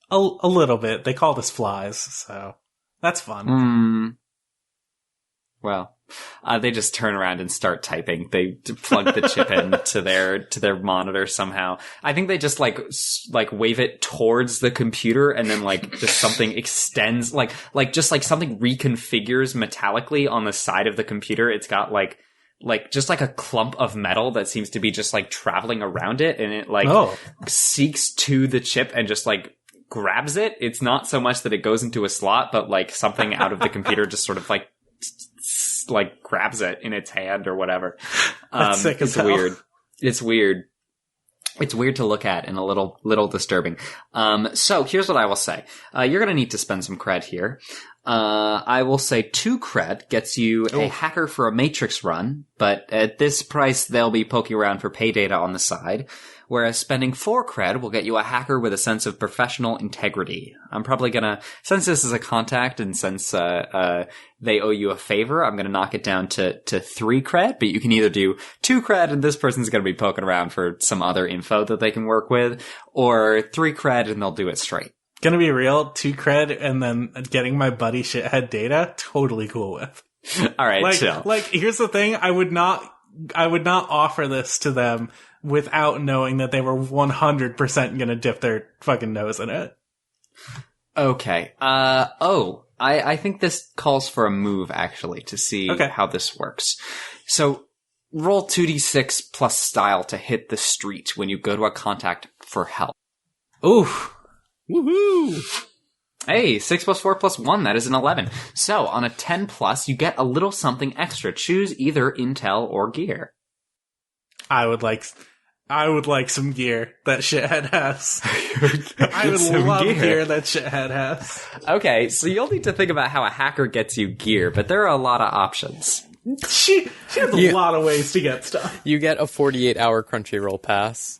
A little bit. They call this flies, so that's fun. Well, they just turn around and start typing. They plug the chip in to their monitor somehow. I think they just like wave it towards the computer, and then like just something extends, like just like something reconfigures metallically on the side of the computer. It's got like just like a clump of metal that seems to be just like traveling around it, and it like seeks to the chip and just like grabs it. It's not so much that it goes into a slot, but like something out of the computer just sort of like grabs it in its hand or whatever. It's weird. It's weird. It's weird to look at and a little disturbing. So here's what I will say. You're going to need to spend some cred here. I will say 2 cred gets you a hacker for a matrix run, but at this price, they'll be poking around for pay data on the side. Whereas spending 4 cred will get you a hacker with a sense of professional integrity. I'm probably gonna, since this is a contact and since, they owe you a favor, I'm gonna knock it down to 3 cred, but you can either do 2 cred and this person's gonna be poking around for some other info that they can work with, or 3 cred and they'll do it straight. Gonna be real, 2 cred and then getting my buddy shithead data, totally cool with. Alright, chill. Like, here's the thing, I would not offer this to them without knowing that they were 100% gonna dip their fucking nose in it. Okay. I think this calls for a move, actually, to see how this works. So, roll 2d6 plus style to hit the street when you go to a contact for help. Oof. Woohoo! Hey, 6 plus 4 plus 1, that is an 11. So, on a 10 plus, you get a little something extra. Choose either intel or gear. I would like some gear that shithead has. I would love gear that shithead has. Okay, so you'll need to think about how a hacker gets you gear, but there are a lot of options. She has a lot of ways to get stuff. You get a 48-hour Crunchyroll pass.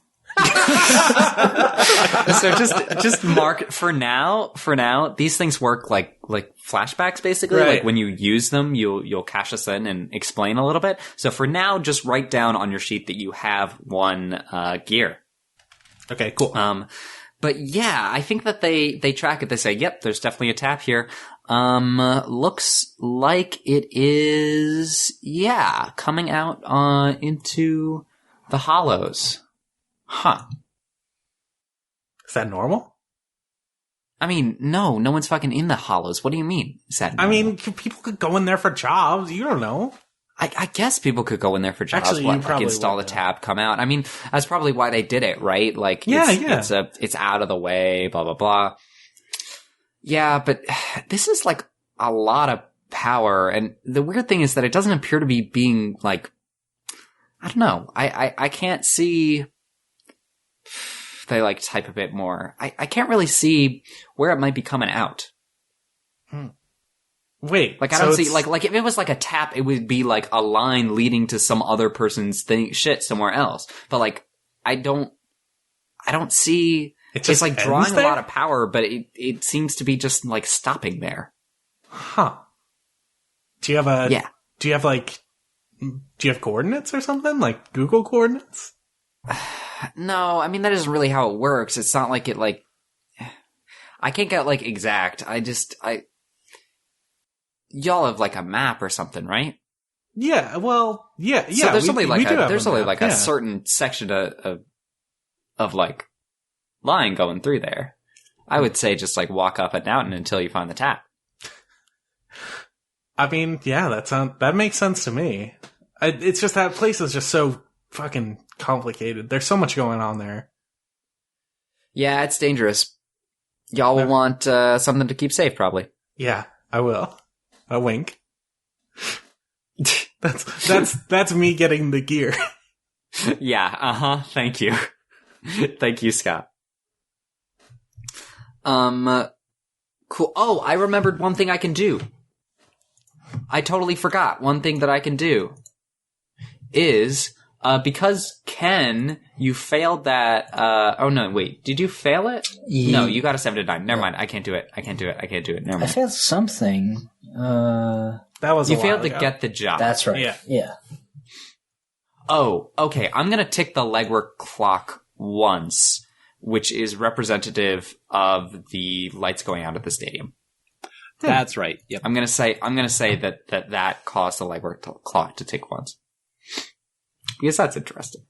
So just mark for now, these things work like flashbacks basically. Right. Like when you use them, you'll cash us in and explain a little bit. So for now, just write down on your sheet that you have 1 gear. Okay, cool. But yeah, I think that they track it. They say, yep, there's definitely a tap here. Looks like it is, coming out into the hollows. Huh. Is that normal? I mean, no one's fucking in the hollows. What do you mean? Is that normal? I mean, people could go in there for jobs. You don't know. I guess people could go in there for jobs. Actually, like install the tab, come out. I mean, that's probably why they did it, right? Like, it's out of the way, blah, blah, blah. Yeah, but this is like a lot of power. And the weird thing is that it doesn't appear to be being like, I don't know. I can't see. They like type a bit more. I can't really see where it might be coming out. Wait, like I don't see like if it was like a tap, it would be like a line leading to some other person's shit somewhere else. But like I don't see. It's like drawing a lot of power, but it seems to be just like stopping there. Huh? Do you have coordinates or something, like Google coordinates? No, I mean, that isn't really how it works. It's not like it, like... I can't get, like, exact. Y'all have, like, a map or something, right? Yeah, well, yeah. So there's only, like, a certain section of, like, line going through there. I would say just, like, walk up and down until you find the tap. I mean, yeah, that makes sense to me. It's just that place is just so fucking complicated. There's so much going on there. Yeah, it's dangerous. Y'all will want something to keep safe, probably. Yeah, I will. A wink. That's me getting the gear. Yeah, thank you. Thank you, Scott. Cool. Oh, I remembered one thing I can do. I totally forgot. One thing that I can do is, because Ken, you failed that, oh no, wait, did you fail it? No, you got a 7 to 9. Never mind, I can't do it. Never I mind. failed something. That was You a failed while to ago. get the job. That's right. Yeah. Oh, okay, I'm gonna tick the legwork clock once, which is representative of the lights going out at the stadium. That's right. Yep. I'm gonna say that caused the legwork clock to tick once. Because that's interesting.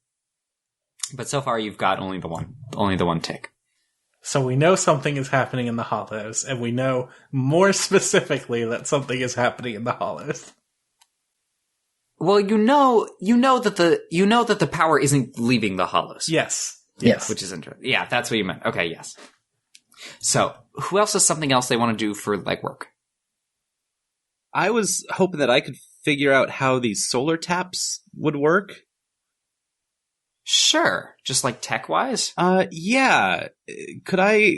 But so far you've got only the one tick. So we know something is happening in the Hollows, and we know more specifically that something is happening in the Hollows. Well, you know that the power isn't leaving the Hollows. Yes. Yes. Which is interesting. Yeah, that's what you meant. Okay, yes. So, who else has something else they want to do for legwork? I was hoping that I could figure out how these solar taps would work. Sure. Just like tech-wise? Yeah. Could I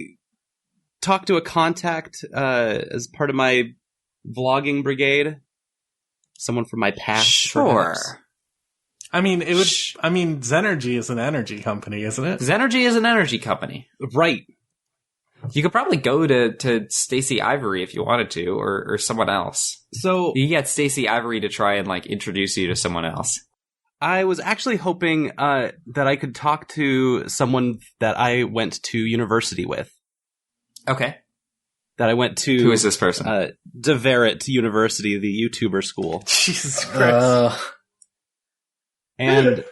talk to a contact as part of my vlogging brigade? Someone from my past? Sure. Perhaps? I mean, Zenergy is an energy company, isn't it? Zenergy is an energy company. Right. You could probably go to Stacey Ivory if you wanted to, or someone else. So You get Stacey Ivory to try and like introduce you to someone else. I was actually hoping that I could talk to someone that I went to university with. Okay. That I went to. Who is this person? DeVerit University, the YouTuber school. Jesus Christ. And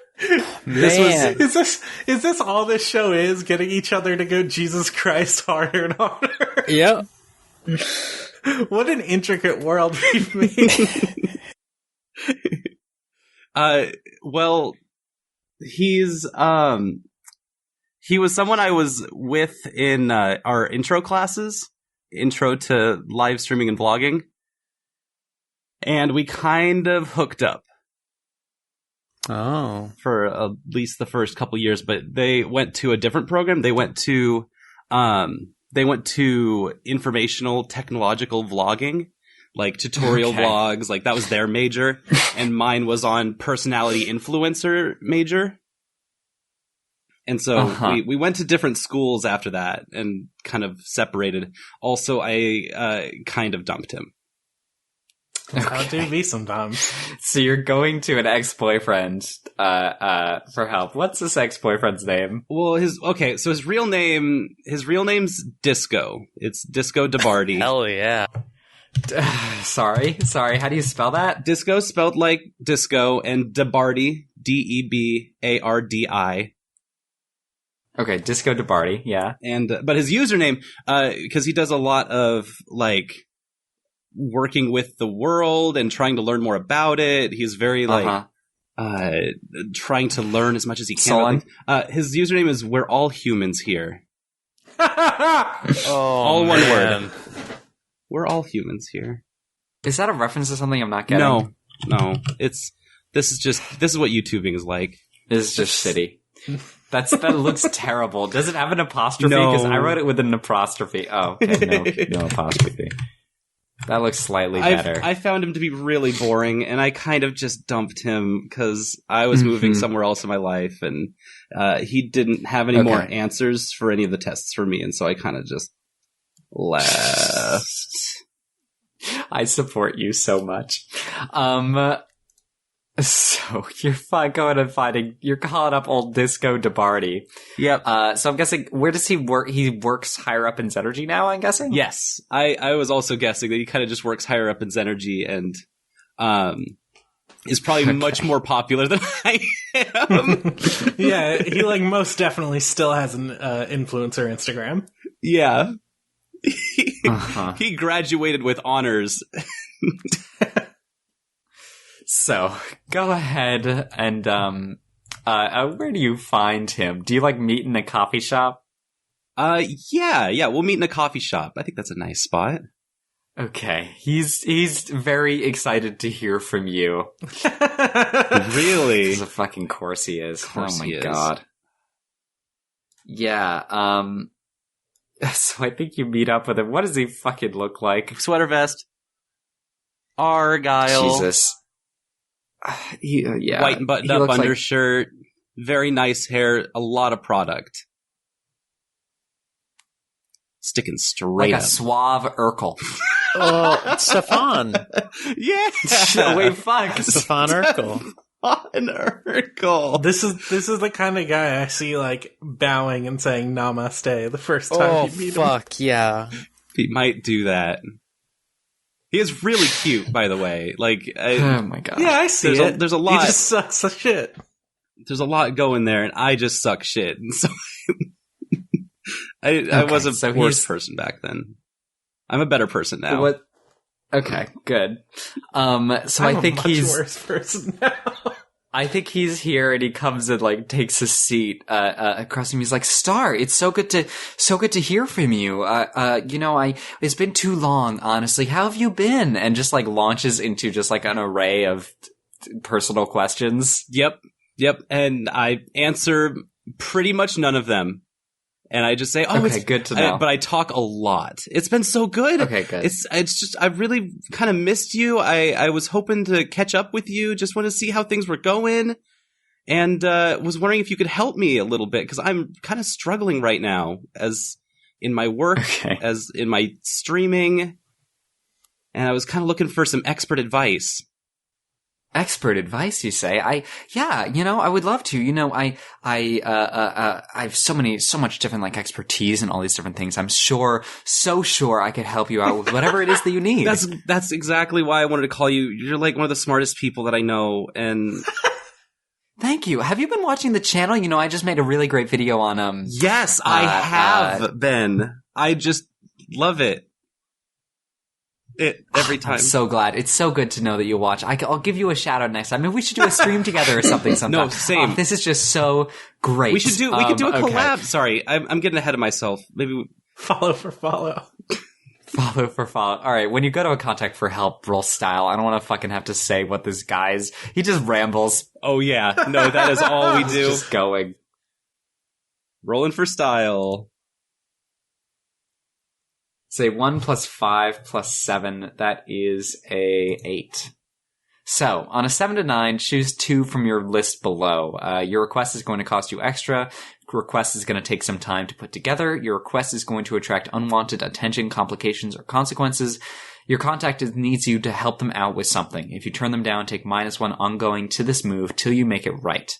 Man. Is this all this show is? Getting each other to go Jesus Christ harder and harder? Yep. What an intricate world we've made. well, he was someone I was with in our intro classes, intro to live streaming and vlogging, and we kind of hooked up. Oh. For at least the first couple years, but they went to a different program. They went to informational technological vlogging, like tutorial vlogs, like that was their major, and mine was on personality influencer major. And so we went to different schools after that and kind of separated. Also, I kind of dumped him. How do be sometimes. So you're going to an ex-boyfriend for help. What's this ex-boyfriend's name? Well, so his real name's Disco. It's Disco DeBardi. Hell yeah. Sorry. How do you spell that? Disco spelled like disco, and DeBardi, DeBardi. Okay, Disco DeBardi, yeah. And but his username, because he does a lot of like working with the world and trying to learn more about it. He's very like trying to learn as much as he can. His username is "We're all humans here." All one word. We're all humans here. Is that a reference to something I'm not getting? No. This is what YouTubing is like. This is just shitty. That looks terrible. Does it have an apostrophe? No. Because I wrote it with an apostrophe. Oh, okay. No apostrophe. That looks slightly better. I found him to be really boring, and I kind of just dumped him because I was moving somewhere else in my life, and he didn't have any more answers for any of the tests for me, and so I kind of just left. I support you so much. So you're going and you're calling up old Disco DeBardi. Yep. So I'm guessing, where does he work? He works higher up in Zenergy now, I'm guessing? Yes. I was also guessing that he kind of just works higher up in Zenergy and is probably much more popular than I am. Yeah, he like most definitely still has an influencer Instagram. Yeah. He graduated with honors. So, go ahead and, where do you find him? Do you, like, meet in a coffee shop? Yeah, we'll meet in a coffee shop. I think that's a nice spot. Okay, he's very excited to hear from you. Really? This is a fucking course he is. Course oh my he is. god. Yeah. So I think you meet up with him. What does he fucking look like? Sweater vest. Argyle. Jesus. Yeah. White and buttoned He up looks like- undershirt. Very nice hair. A lot of product. Sticking straight like a up. suave Urkel. Oh, Stefan. Yeah. Wait, fuck. Stefan Urkel. An Urkel. This is the kind of guy I see like bowing and saying namaste the first time Oh, you meet him. fuck, yeah. He might do that. He is really cute, by the way. Like, Oh my god. Yeah, I see There's it. there's a lot. He just sucks the shit. There's a lot going there, and I just suck shit. And so I Okay, was a so worse he's- person back then. I'm a better person now. What? Okay, good. So I'm I think a much he's. worse person now. I think he's here, and he comes and like takes a seat across him. He's like, "Star, it's so good to hear from you. It's been too long, honestly. How have you been?" And just like launches into just like an array of personal questions. Yep. And I answer pretty much none of them. And I just say, "Oh, Okay, it's good to know." but I talk a lot. It's been so good. Okay, good. It's just I really kind of missed you. I was hoping to catch up with you. Just want to see how things were going, and was wondering if you could help me a little bit because I'm kind of struggling right now, as in my work, Okay. as in my streaming, and I was kind of looking for some expert advice. Expert advice, you say? I would love to. I have so much different like expertise and all these different things. I'm so sure I could help you out with whatever it is that you need. That's exactly why I wanted to call you. You're like one of the smartest people that I know, and Thank you. Have you been watching the channel? I just made a really great video on yes, I have been. I just love it. Every time. I'm so glad. It's so good to know that you watch. I'll give you a shout out next time. Maybe we should do a stream together or something sometime. No, same. Oh, this is just so great. We could do a okay. collab. Sorry, I'm getting ahead of myself. Maybe Follow for follow. Follow for follow. All right, when you go to a contact for help roll style, I don't want to fucking have to say what this guy's. He just rambles. Oh yeah, no, that is all we do. Just going. Rolling for style. Say 1 + 5 + 7. That is a 8. So, on a 7 to 9, choose 2 from your list below. Your request is going to cost you extra. Request is going to take some time to put together. Your request is going to attract unwanted attention, complications, or consequences. Your contact needs you to help them out with something. If you turn them down, take -1 ongoing to this move till you make it right.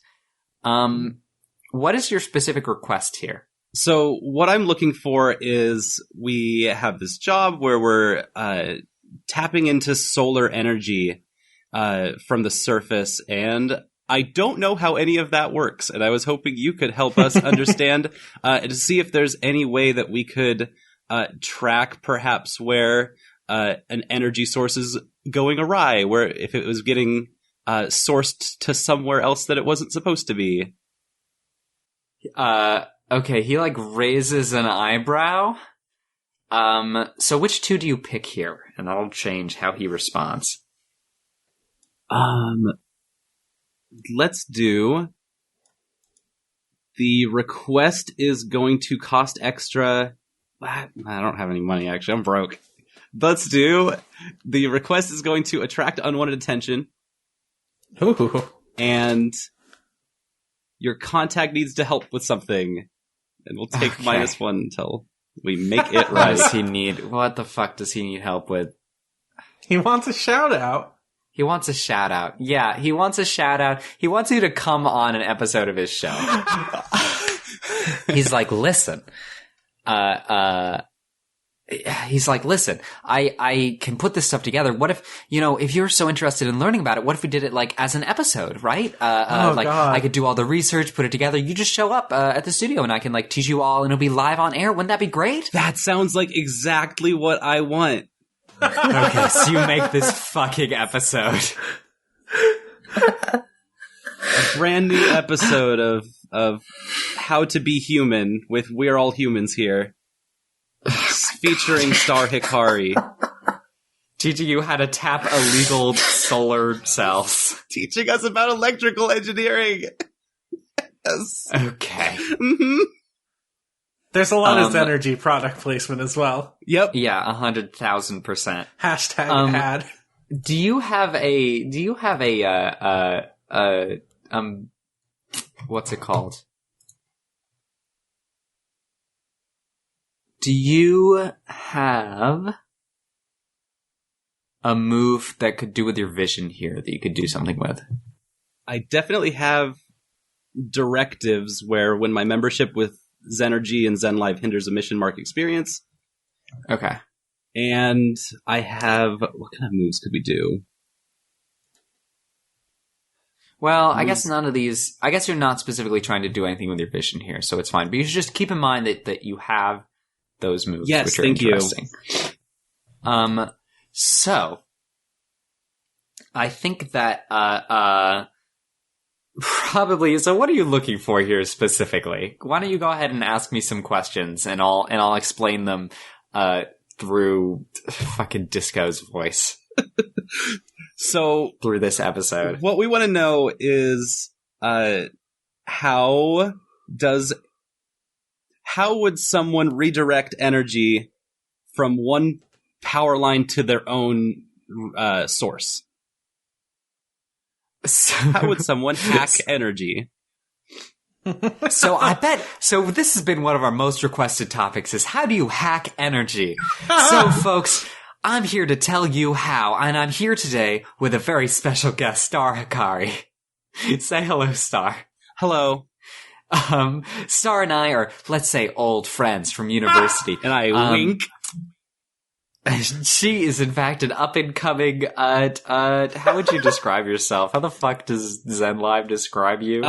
What is your specific request here? So what I'm looking for is we have this job where we're tapping into solar energy from the surface, and I don't know how any of that works. And I was hoping you could help us understand to see if there's any way that we could track perhaps where an energy source is going awry, where if it was getting sourced to somewhere else that it wasn't supposed to be. Okay, he like raises an eyebrow. So which 2 do you pick here? And that'll change how he responds. Let's do the request is going to cost extra. I don't have any money, actually. I'm broke. Let's do the request is going to attract unwanted attention, Ooh. and your contact needs to help with something, and we'll take Okay. -1 until we make it What right. does he need? What the fuck does he need help with? He wants a shout out. He wants a shout out. Yeah, he wants a shout out. He wants you to come on an episode of his show. He's like, listen, he's like, listen, I can put this stuff together. What if, if you're so interested in learning about it, what if we did it like as an episode, right? Like God. I could do all the research, put it together. You just show up at the studio and I can like teach you all and it'll be live on air. Wouldn't that be great? That sounds like exactly what I want. Okay, so you make this fucking episode. A brand new episode of How to Be Human with We're All Humans here. Featuring Star Hikari. teaching you how to tap illegal solar cells. Teaching us about electrical engineering. Yes. Okay. Mm-hmm. There's a lot of Zenergy product placement as well. Yep. Yeah, 100,000%. Hashtag ad. Do you have a what's it called? Do you have a move that could do with your vision here that you could do something with? I definitely have directives where when my membership with Zenergy and Zen Live hinders a mission mark experience. Okay. And I have... What kind of moves could we do? Well, I guess none of these... I guess you're not specifically trying to do anything with your vision here, so it's fine. But you should just keep in mind that you have those moves, yes, which are thank interesting. So, I think that, probably, so what are you looking for here specifically? Why don't you go ahead and ask me some questions, and I'll explain them, through fucking Disco's voice. So, through this episode. What we want to know is, how would someone redirect energy from one power line to their own source? How would someone hack energy? So this has been one of our most requested topics is how do you hack energy? So folks, I'm here to tell you how, and I'm here today with a very special guest, Star Hikari. Say hello, Star. Hello. Star and I are, let's say, old friends from university. And I wink. She is, in fact, an up-and-coming, how would you describe yourself? How the fuck does Zen Live describe you?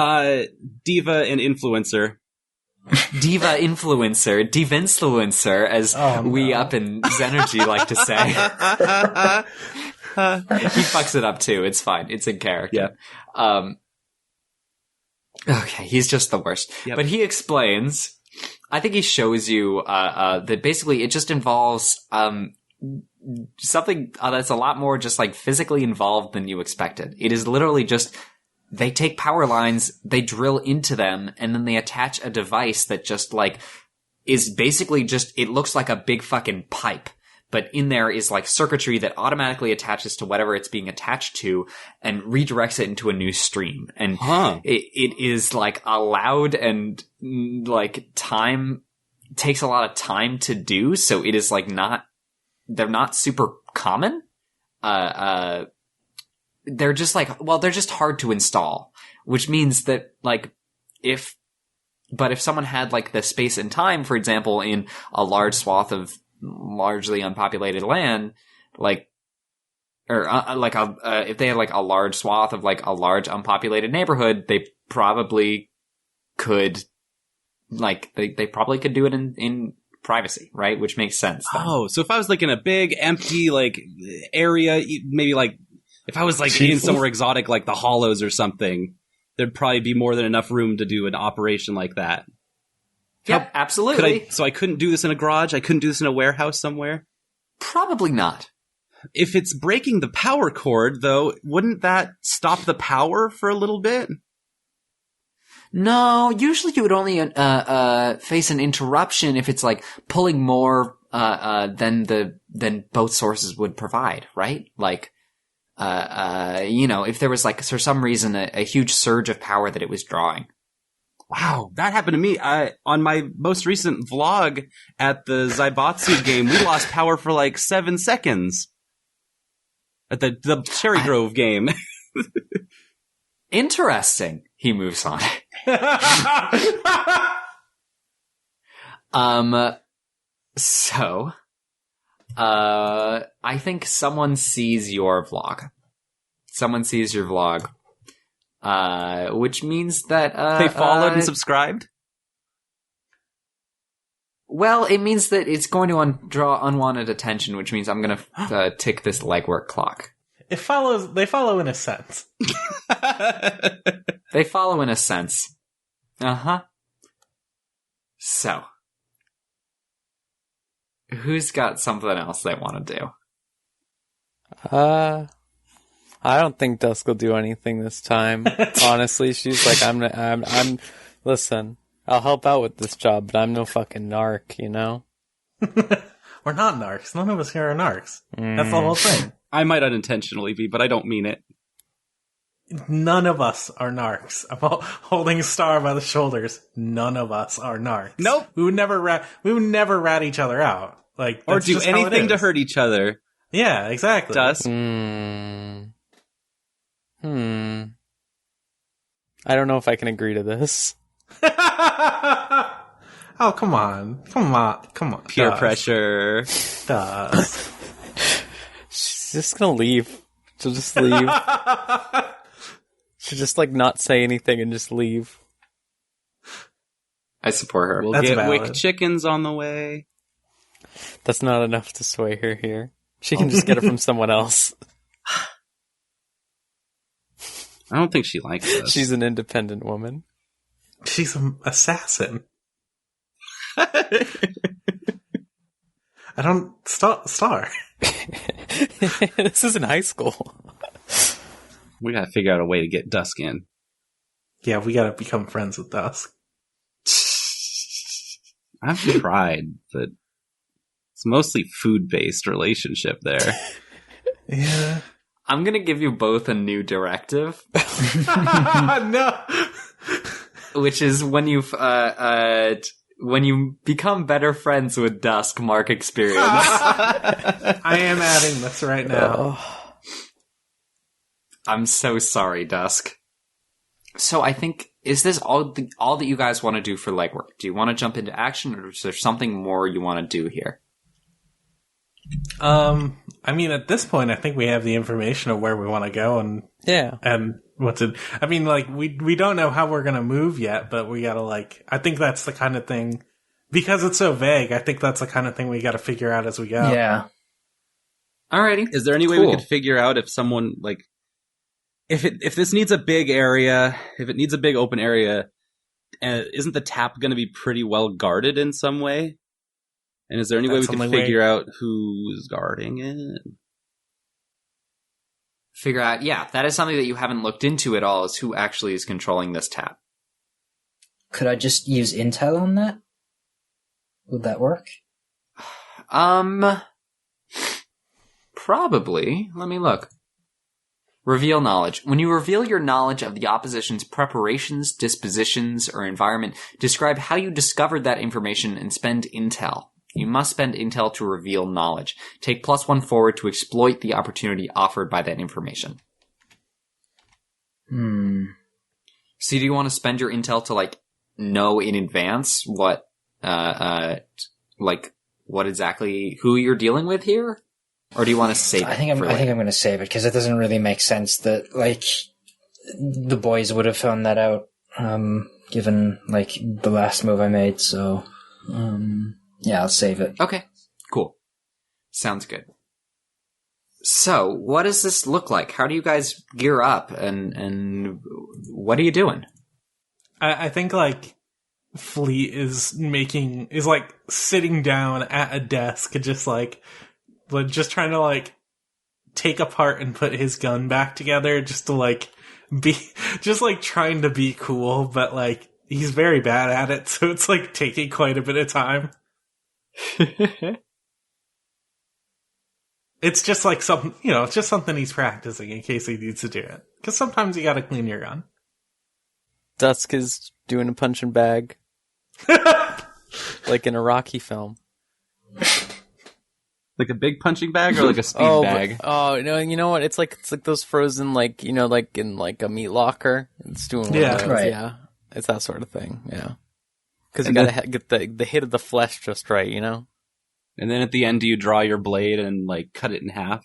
Diva and influencer. Diva influencer, divinfluencer, as we up in Zenergy like to say. He fucks it up too. It's fine. It's in character. Yeah. Okay, he's just the worst. Yep. But he explains, I think he shows you that basically it just involves something that's a lot more just like physically involved than you expected. It is literally just they take power lines, they drill into them, and then they attach a device that just like is basically just, it looks like a big fucking pipe. But in there is like circuitry that automatically attaches to whatever it's being attached to and redirects it into a new stream. And it is like allowed and like takes a lot of time to do. So it is like they're not super common. They're just like, well, they're just hard to install, which means that like if someone had like the space and time, for example, in a large swath of largely unpopulated land, like, or if they had like a large swath of like a large unpopulated neighborhood, they probably could, like, they probably could do it in privacy, right? Which makes sense. Then. Oh, so if I was like in a big empty like area, maybe like if I was like in somewhere exotic like the Hollows or something, there'd probably be more than enough room to do an operation like that. Yep, absolutely. So I couldn't do this in a garage? I couldn't do this in a warehouse somewhere? Probably not. If it's breaking the power cord, though, wouldn't that stop the power for a little bit? No, usually you would only face an interruption if it's like pulling more than both sources would provide, right? Like, if there was like for some reason a huge surge of power that it was drawing. Wow, that happened to me. On my most recent vlog at the Zaibatsu game, we lost power for like 7 seconds. At the Cherry Grove game. Interesting. He moves on. I think someone sees your vlog. Someone sees your vlog. Which means that they followed and subscribed. Well, it means that it's going to draw unwanted attention, which means I'm going to tick this legwork clock. They follow in a sense. They follow in a sense. Uh-huh. So, who's got something else they want to do? I don't think Dusk will do anything this time. Honestly, she's like, I'm. Listen, I'll help out with this job, but I'm no fucking narc, you know. We're not narcs. None of us here are narcs. That's the whole thing. I might unintentionally be, but I don't mean it. None of us are narcs. I'm holding Star by the shoulders. None of us are narcs. Nope. We would never rat each other out. Like, Or that's do just how it anything to is. hurt each other. Yeah, exactly. Dusk. I don't know if I can agree to this. Oh, come on. Peer Dusk. pressure. Dusk. She's just gonna leave. She'll just leave. She'll just, like, not say anything and just leave. I support her. We'll That's get valid. Wick chickens on the way. That's not enough to sway her here. She can just get it from someone else. I don't think she likes this. She's an independent woman. She's an assassin. I don't... Star. This isn't high school. We gotta figure out a way to get Dusk in. Yeah, we gotta become friends with Dusk. I've tried, but it's mostly food-based relationship there. Yeah. I'm gonna give you both a new directive, No! which is when you become better friends with Dusk, mark experience. I am adding this right now. I'm so sorry, Dusk. So I think, is this all that you guys want to do for legwork? Do you want to jump into action, or is there something more you want to do here? I mean, at this point, I think we have the information of where we want to go and what's it. I mean, like, we don't know how we're going to move yet, but we got to, like, I think that's the kind of thing, because it's so vague, I think that's the kind of thing we got to figure out as we go. Yeah. Alrighty. Is there any way we could figure out if someone, like, if this needs a big area, if it needs a big open area, isn't the tap going to be pretty well guarded in some way? And is there any way we can figure out who's guarding it? Figure out, yeah, that is something that you haven't looked into at all, is who actually is controlling this tap. Could I just use intel on that? Would that work? Probably. Let me look. Reveal knowledge. When you reveal your knowledge of the opposition's preparations, dispositions, or environment, describe how you discovered that information and spend intel. You must spend intel to reveal knowledge. Take +1 forward to exploit the opportunity offered by that information. So do you want to spend your intel to, like, know in advance what, what exactly, who you're dealing with here? Or do you want to save it? I think I'm going to save it, because it doesn't really make sense that, like, the boys would have found that out, given, like, the last move I made, so, yeah, I'll save it. Okay, cool. Sounds good. So, what does this look like? How do you guys gear up, and what are you doing? I think, like, Fleet is like, sitting down at a desk, just trying to, like, take apart and put his gun back together, just to, like, be, just, like, trying to be cool, but, like, he's very bad at it, so it's, like, taking quite a bit of time. It's just, like, it's just something he's practicing in case he needs to do it. Because sometimes you gotta clean your gun. Dusk is doing a punch and bag. Like in a Rocky film. Like a big punching bag or like a speed bag? No, you know what? It's like those frozen, like, you know, like in like a meat locker. It's doing one of those, right. Yeah. It's that sort of thing, yeah. Because you gotta get the hit of the flesh just right, you know? And then at the end, do you draw your blade and, like, cut it in half?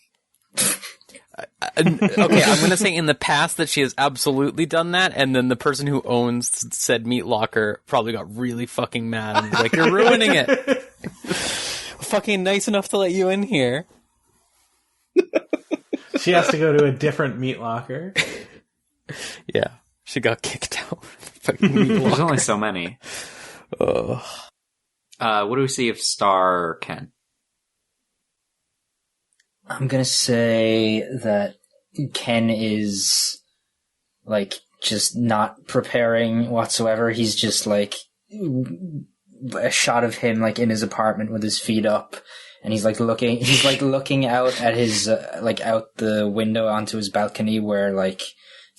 Okay, I'm gonna say in the past that she has absolutely done that, and then the person who owns said meat locker probably got really fucking mad and was like, "You're ruining it." Fucking nice enough to let you in here. She has to go to a different meat locker. Yeah, she got kicked out. Fucking meat There's locker. only so many. Ugh. What do we see if Star can? I'm gonna say that Ken is, like, just not preparing whatsoever. He's just, like, a shot of him, like, in his apartment with his feet up, and he's looking out at his, out the window onto his balcony where, like,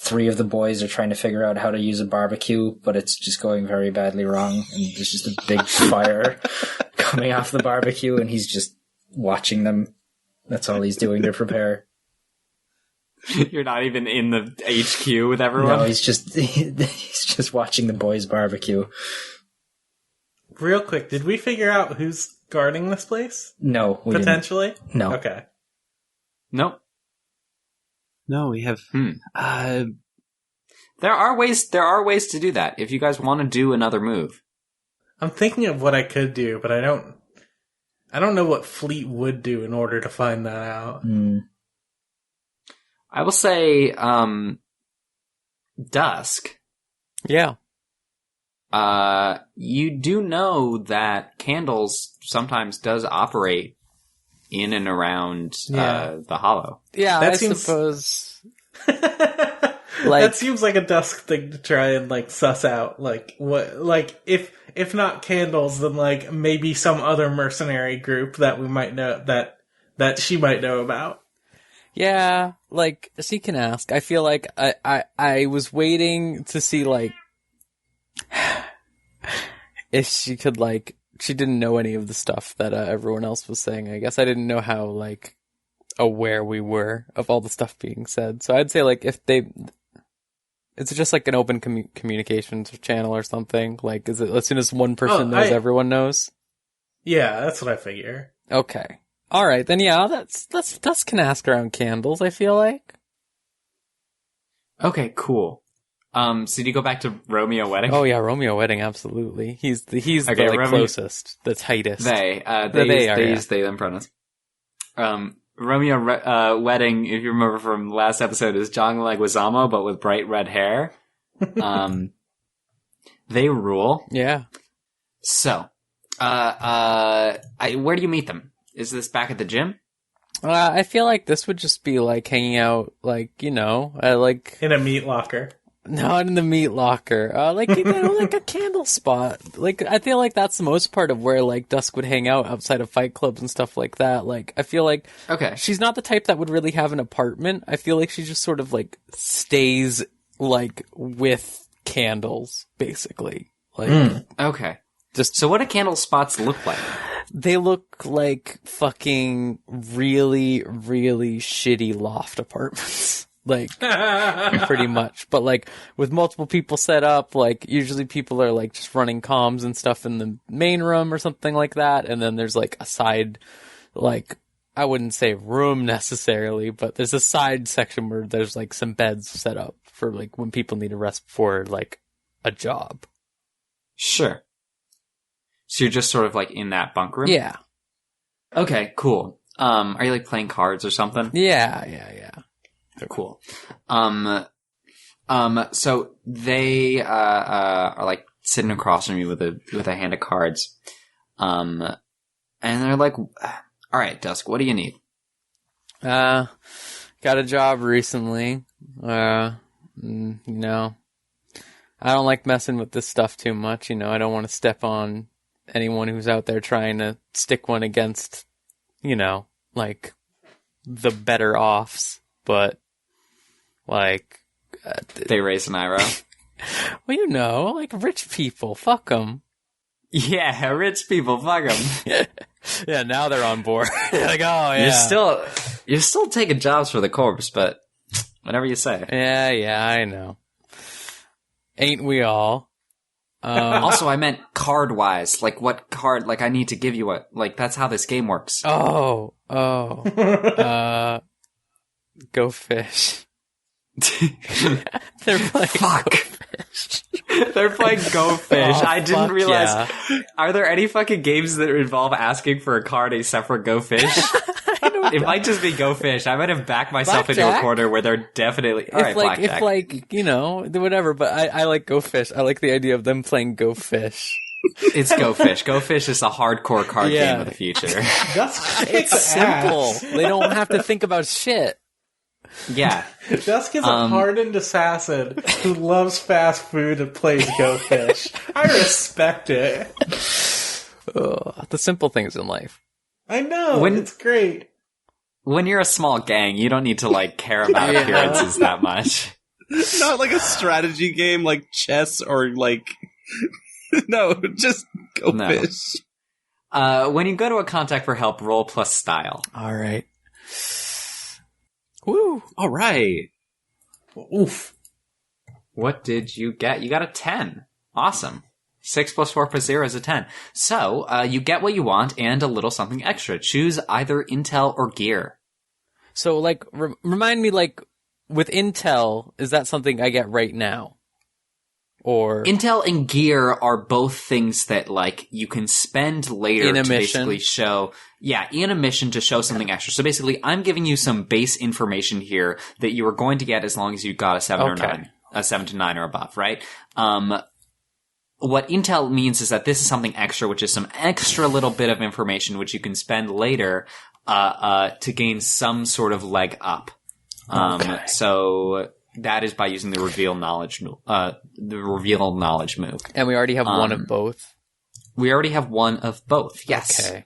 3 of the boys are trying to figure out how to use a barbecue, but it's just going very badly wrong, and there's just a big fire coming off the barbecue, and he's just watching them. That's all he's doing to prepare. You're not even in the HQ with everyone? No, he's just watching the boys barbecue. Real quick, did we figure out who's guarding this place? No, we potentially? Didn't. No. Okay. Nope. No, we have. There are ways to do that if you guys want to do another move. I'm thinking of what I could do, but I don't know what Fleet would do in order to find that out. I will say, Dusk. Yeah. You do know that Candles sometimes does operate in and around the Hollow. Yeah, That I seems- suppose. That seems like a Dusk thing to try and, like, suss out. Like, what? Like, if not Candles, then, like, maybe some other mercenary group that we might know that she might know about. Yeah, like, she can ask. I feel like I was waiting to see, like, if she could, like, she didn't know any of the stuff that everyone else was saying. I guess I didn't know how, like, aware we were of all the stuff being said. So I'd say, like, it's just like an open communications channel or something. Like, is it as soon as one person knows, everyone knows? Yeah, that's what I figure. Okay. All right, then. Yeah, that's can ask around Candles. I feel like. Okay, cool. So do you go back to Romeo Wedding? Oh yeah, Romeo Wedding, absolutely. He's the closest, the tightest. They use they them pronouns. Romeo Wedding, if you remember from last episode, is John Leguizamo, but with bright red hair. They rule. Yeah. So, where do you meet them? Is this back at the gym? I feel like this would just be like hanging out, like, like In a meat locker. not in the meat locker, like like a candle spot. Like, I feel like that's the most part of where like Dusk would hang out outside of fight clubs and stuff like that. Like, I feel like she's not the type that would really have an apartment. I feel like she just sort of like stays like with Candles, basically. Like, Okay. Just So what do candle spots look like? they look like fucking really, really shitty loft apartments. Like, pretty much. But, like, with multiple people set up, like, usually people are, like, just running comms and stuff in the main room or something like that. And then there's, like, a side, like, I wouldn't say room necessarily, but there's a side section where there's, like, some beds set up for, like, when people need a rest before, like, a job. Sure. So you're just sort of, like, in that bunk room? Yeah. Okay, cool. Are you, like, playing cards or something? Yeah. Cool. So they are like sitting across from you with a hand of cards. And they're like, "All right, Dusk, what do you need?" Got a job recently. I don't like messing with this stuff too much. I don't want to step on anyone who's out there trying to stick one against, like the better offs, but like They raise an eyebrow. Well, like rich people, fuck them. Yeah, rich people, fuck them. Yeah, now they're on board. Like, oh yeah, you're still taking jobs for the corpse, but whatever you say. Yeah, I know. Ain't we all? Also, I meant card-wise. Like, what card? Like, I need to give you like, that's how this game works. Oh. Go fish. They're playing Fuck. Go Fish. They're playing Go Fish. Oh, I didn't fuck realize. yeah. Are there any fucking games that involve asking for a card except for Go Fish? It might just be Go Fish. I might have backed myself into a Blackjack? corner where they're definitely... All right, Blackjack. Whatever, but I like Go Fish. I like the idea of them playing Go Fish. It's Go Fish. Go Fish is a hardcore card Yeah. game of the future. Dusk It's kicks simple. ass. They don't have to think about shit. Yeah. Dusk is a hardened assassin who loves fast food and plays Go Fish. I respect it. The simple things in life. I know. When- it's great. When you're a small gang, you don't need to like care about Yeah. appearances that much. Not like a strategy game like chess or like no, just Go No. Fish. When you go to a contact for help, roll plus style. All right. Woo. All right. Oof. What did you get? You got a 10. Awesome. 6 plus 4 plus 0 is a 10. So, you get what you want and a little something extra. Choose either intel or gear. So, like, remind me, like, with intel, is that something I get right now? Or Intel and gear are both things that, like, you can spend later In a to mission? basically show... Yeah, in a mission to show something extra. So basically, I'm giving you some base information here that you are going to get as long as you got a 7 or Okay. 9. A 7 to 9 or above, right? What intel means is that this is something extra, which is some extra little bit of information which you can spend later to gain some sort of leg up. Okay. So that is by using the reveal knowledge move. and we already have one of both. We already have one of both. Yes. Okay.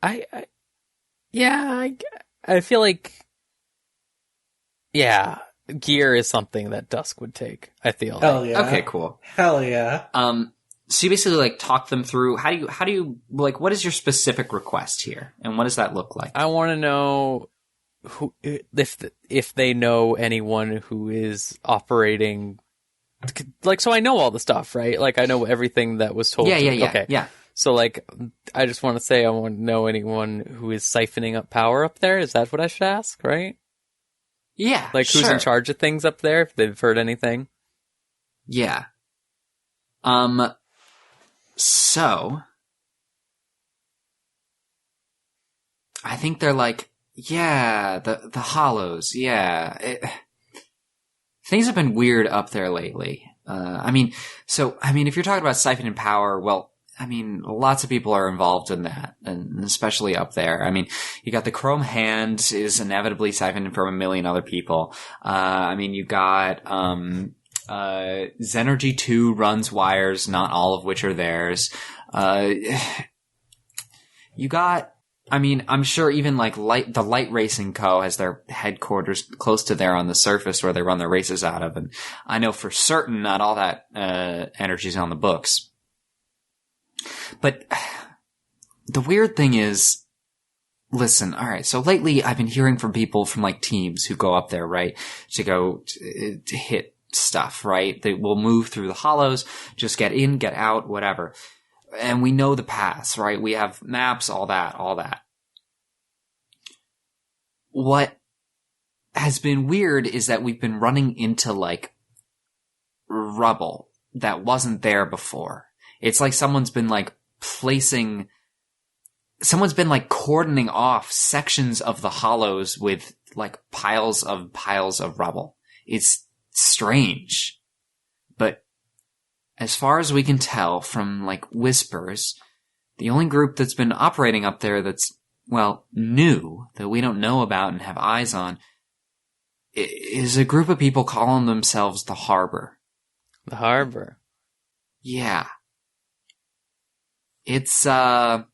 I feel like, yeah, gear is something that Dusk would take. I feel Hell like. yeah. Okay, cool. Hell yeah. So you basically like talk them through how do you like what is your specific request here and what does that look like? I want to know who if they know anyone who is operating, like, so I know all the stuff, right? Like, I know everything that was told. Yeah. Okay. Yeah. So, like, I just want to say I want to know anyone who is siphoning up power up there. Is that what I should ask, right? Yeah. Like, who's sure. in charge of things up there, if they've heard anything? Yeah. So I think they're like, yeah, the hollows, yeah. Things have been weird up there lately. If you're talking about siphoning power, well, I mean, lots of people are involved in that, and especially up there. I mean, you got the Chrome Hand is inevitably siphoning from a million other people. You got, Zenergy 2 runs wires, not all of which are theirs. You got, I'm sure even like the Light Racing Co. has their headquarters close to there on the surface where they run their races out of, and I know for certain not all that energy's on the books. But the weird thing is, listen, alright, so lately I've been hearing from people from like teams who go up there, right, to go to hit stuff, right? They will move through the hollows, just get in, get out, whatever. And we know the paths, right? We have maps, all that. What has been weird is that we've been running into like rubble that wasn't there before. It's like someone's been like cordoning off sections of the hollows with like piles of rubble. It's strange. But as far as we can tell from like whispers, the only group that's been operating up there that's, well, new, that we don't know about and have eyes on, is a group of people calling themselves the Harbor. The Harbor. Yeah. It's, they're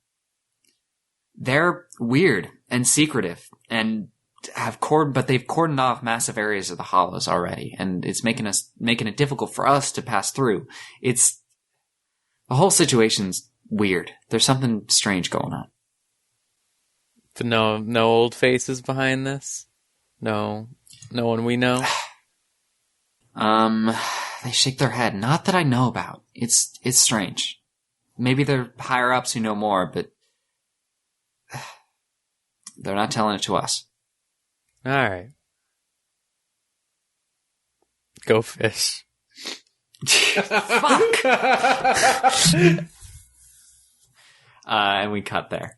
weird and secretive and but they've cordoned off massive areas of the hollows already, and it's making it difficult for us to pass through. The whole situation's weird. There's something strange going on. No old faces behind this? No one we know? They shake their head. Not that I know about. It's strange. Maybe they're higher ups who know more, but they're not telling it to us. Alright. Go Fish. Fuck! And we cut there.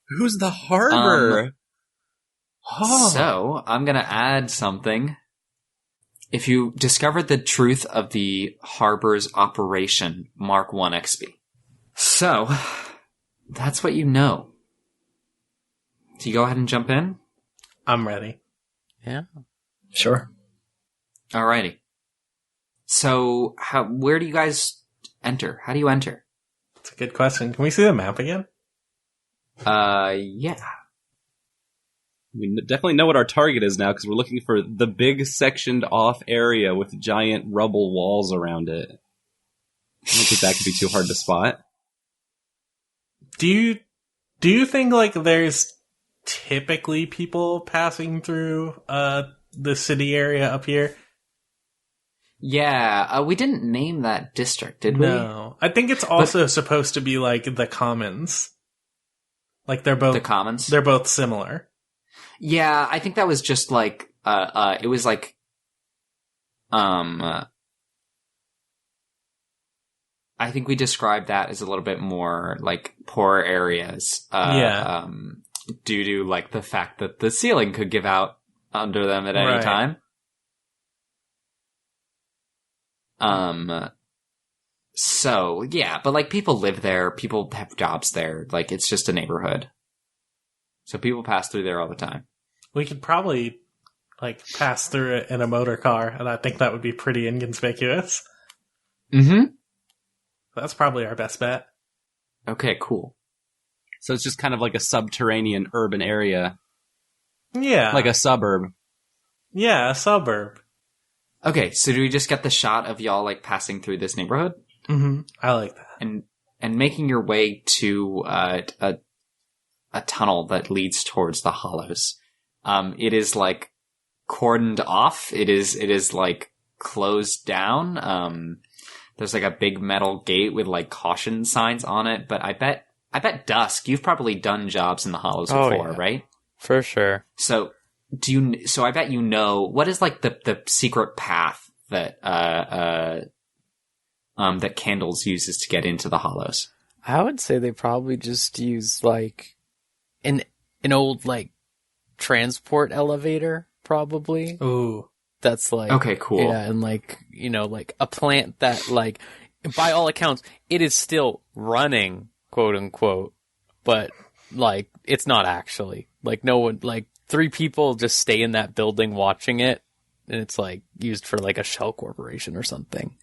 Who's the Harbor? So, I'm gonna add something. If you discover the truth of the harbor's operation, mark 1 XP. So, that's what you know. Do you go ahead and jump in? I'm ready. Yeah. Sure. Alrighty. So, where do you guys enter? How do you enter? That's a good question. Can we see the map again? Yeah. We definitely know what our target is now because we're looking for the big sectioned off area with giant rubble walls around it. I don't think that could be too hard to spot. Do you think like there's typically people passing through the city area up here? Yeah, we didn't name that district, did we? No. I think it's also supposed to be like the commons. Like they're both The commons? They're both similar. Yeah, I think that was just like, it was like, I think we described that as a little bit more like poor areas. Due to like the fact that the ceiling could give out under them at any time. So yeah, but like people live there, people have jobs there. Like it's just a neighborhood. So people pass through there all the time. We could probably like pass through it in a motor car, and I think that would be pretty inconspicuous. Mm-hmm. That's probably our best bet. Okay, cool. So it's just kind of like a subterranean urban area. Yeah. Like a suburb. Yeah, a suburb. Okay, so do we just get the shot of y'all like passing through this neighborhood? Mm-hmm. I like that. And making your way to a tunnel that leads towards the hollows. It is like cordoned off. It is like closed down. There's like a big metal gate with like caution signs on it. But I bet Dusk, you've probably done jobs in the hollows before, right? For sure. So I bet you know what is like the secret path that that Candles uses to get into the hollows. I would say they probably just use like an old like transport elevator, probably. Ooh. That's like okay, cool. Yeah, and like like a plant that like by all accounts it is still running, quote unquote, but like it's not actually. Like no one, like 3 people just stay in that building watching it, and it's like used for like a shell corporation or something.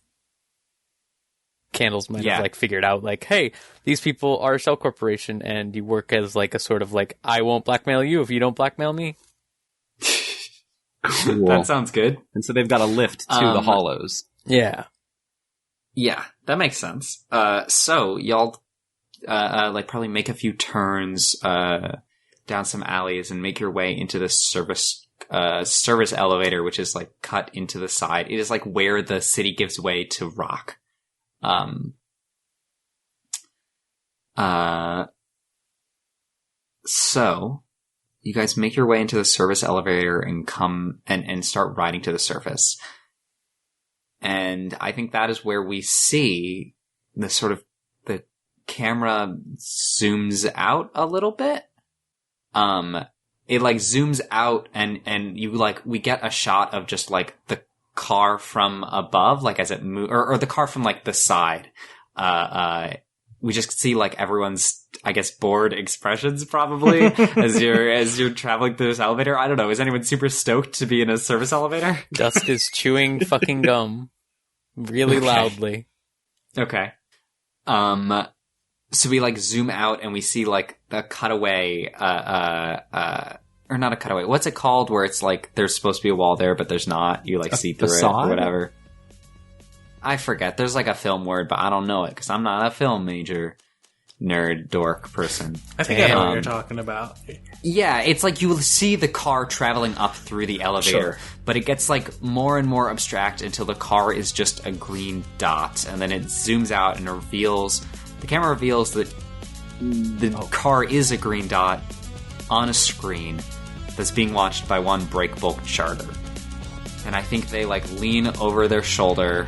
Candles might have like figured out like, hey, these people are a shell corporation and you work as like a sort of like, I won't blackmail you if you don't blackmail me. Cool. That sounds good. And so they've got a lift to the hollows. Yeah. Yeah, that makes sense. So y'all like probably make a few turns down some alleys and make your way into the service elevator, which is like cut into the side. It is like where the city gives way to rock. So you guys make your way into the service elevator and come and start riding to the surface. And I think that is where we see the sort of the camera zooms out a little bit. It like zooms out and you like, we get a shot of just like the car from above, like as it moves, or the car from like the side. We just see like everyone's, I guess, bored expressions probably as you're traveling through this elevator. I don't know. Is anyone super stoked to be in a service elevator? Dusk is chewing fucking gum really loudly. Okay. So we like zoom out and we see like a cutaway, or not a cutaway. What's it called? Where it's like there's supposed to be a wall there, but there's not. You like see through facade? it or whatever. I forget. There's like a film word, but I don't know it because I'm not a film major nerd dork person. I think I know what you're talking about. Yeah, it's like you will see the car traveling up through the elevator, but it gets like more and more abstract until the car is just a green dot, and then it zooms out and the camera reveals that the car is a green dot on a screen that's being watched by one breakbulk charter. And I think they like lean over their shoulder.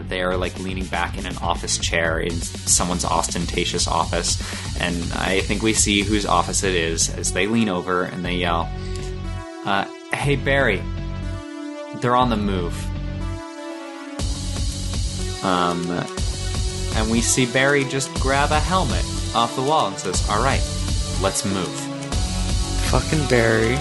They are like leaning back in an office chair in someone's ostentatious office. And I think we see whose office it is as they lean over and they yell, "Hey Barry, they're on the move. And we see Barry just grab a helmet off the wall and says, "All right, let's move." Fucking Barry.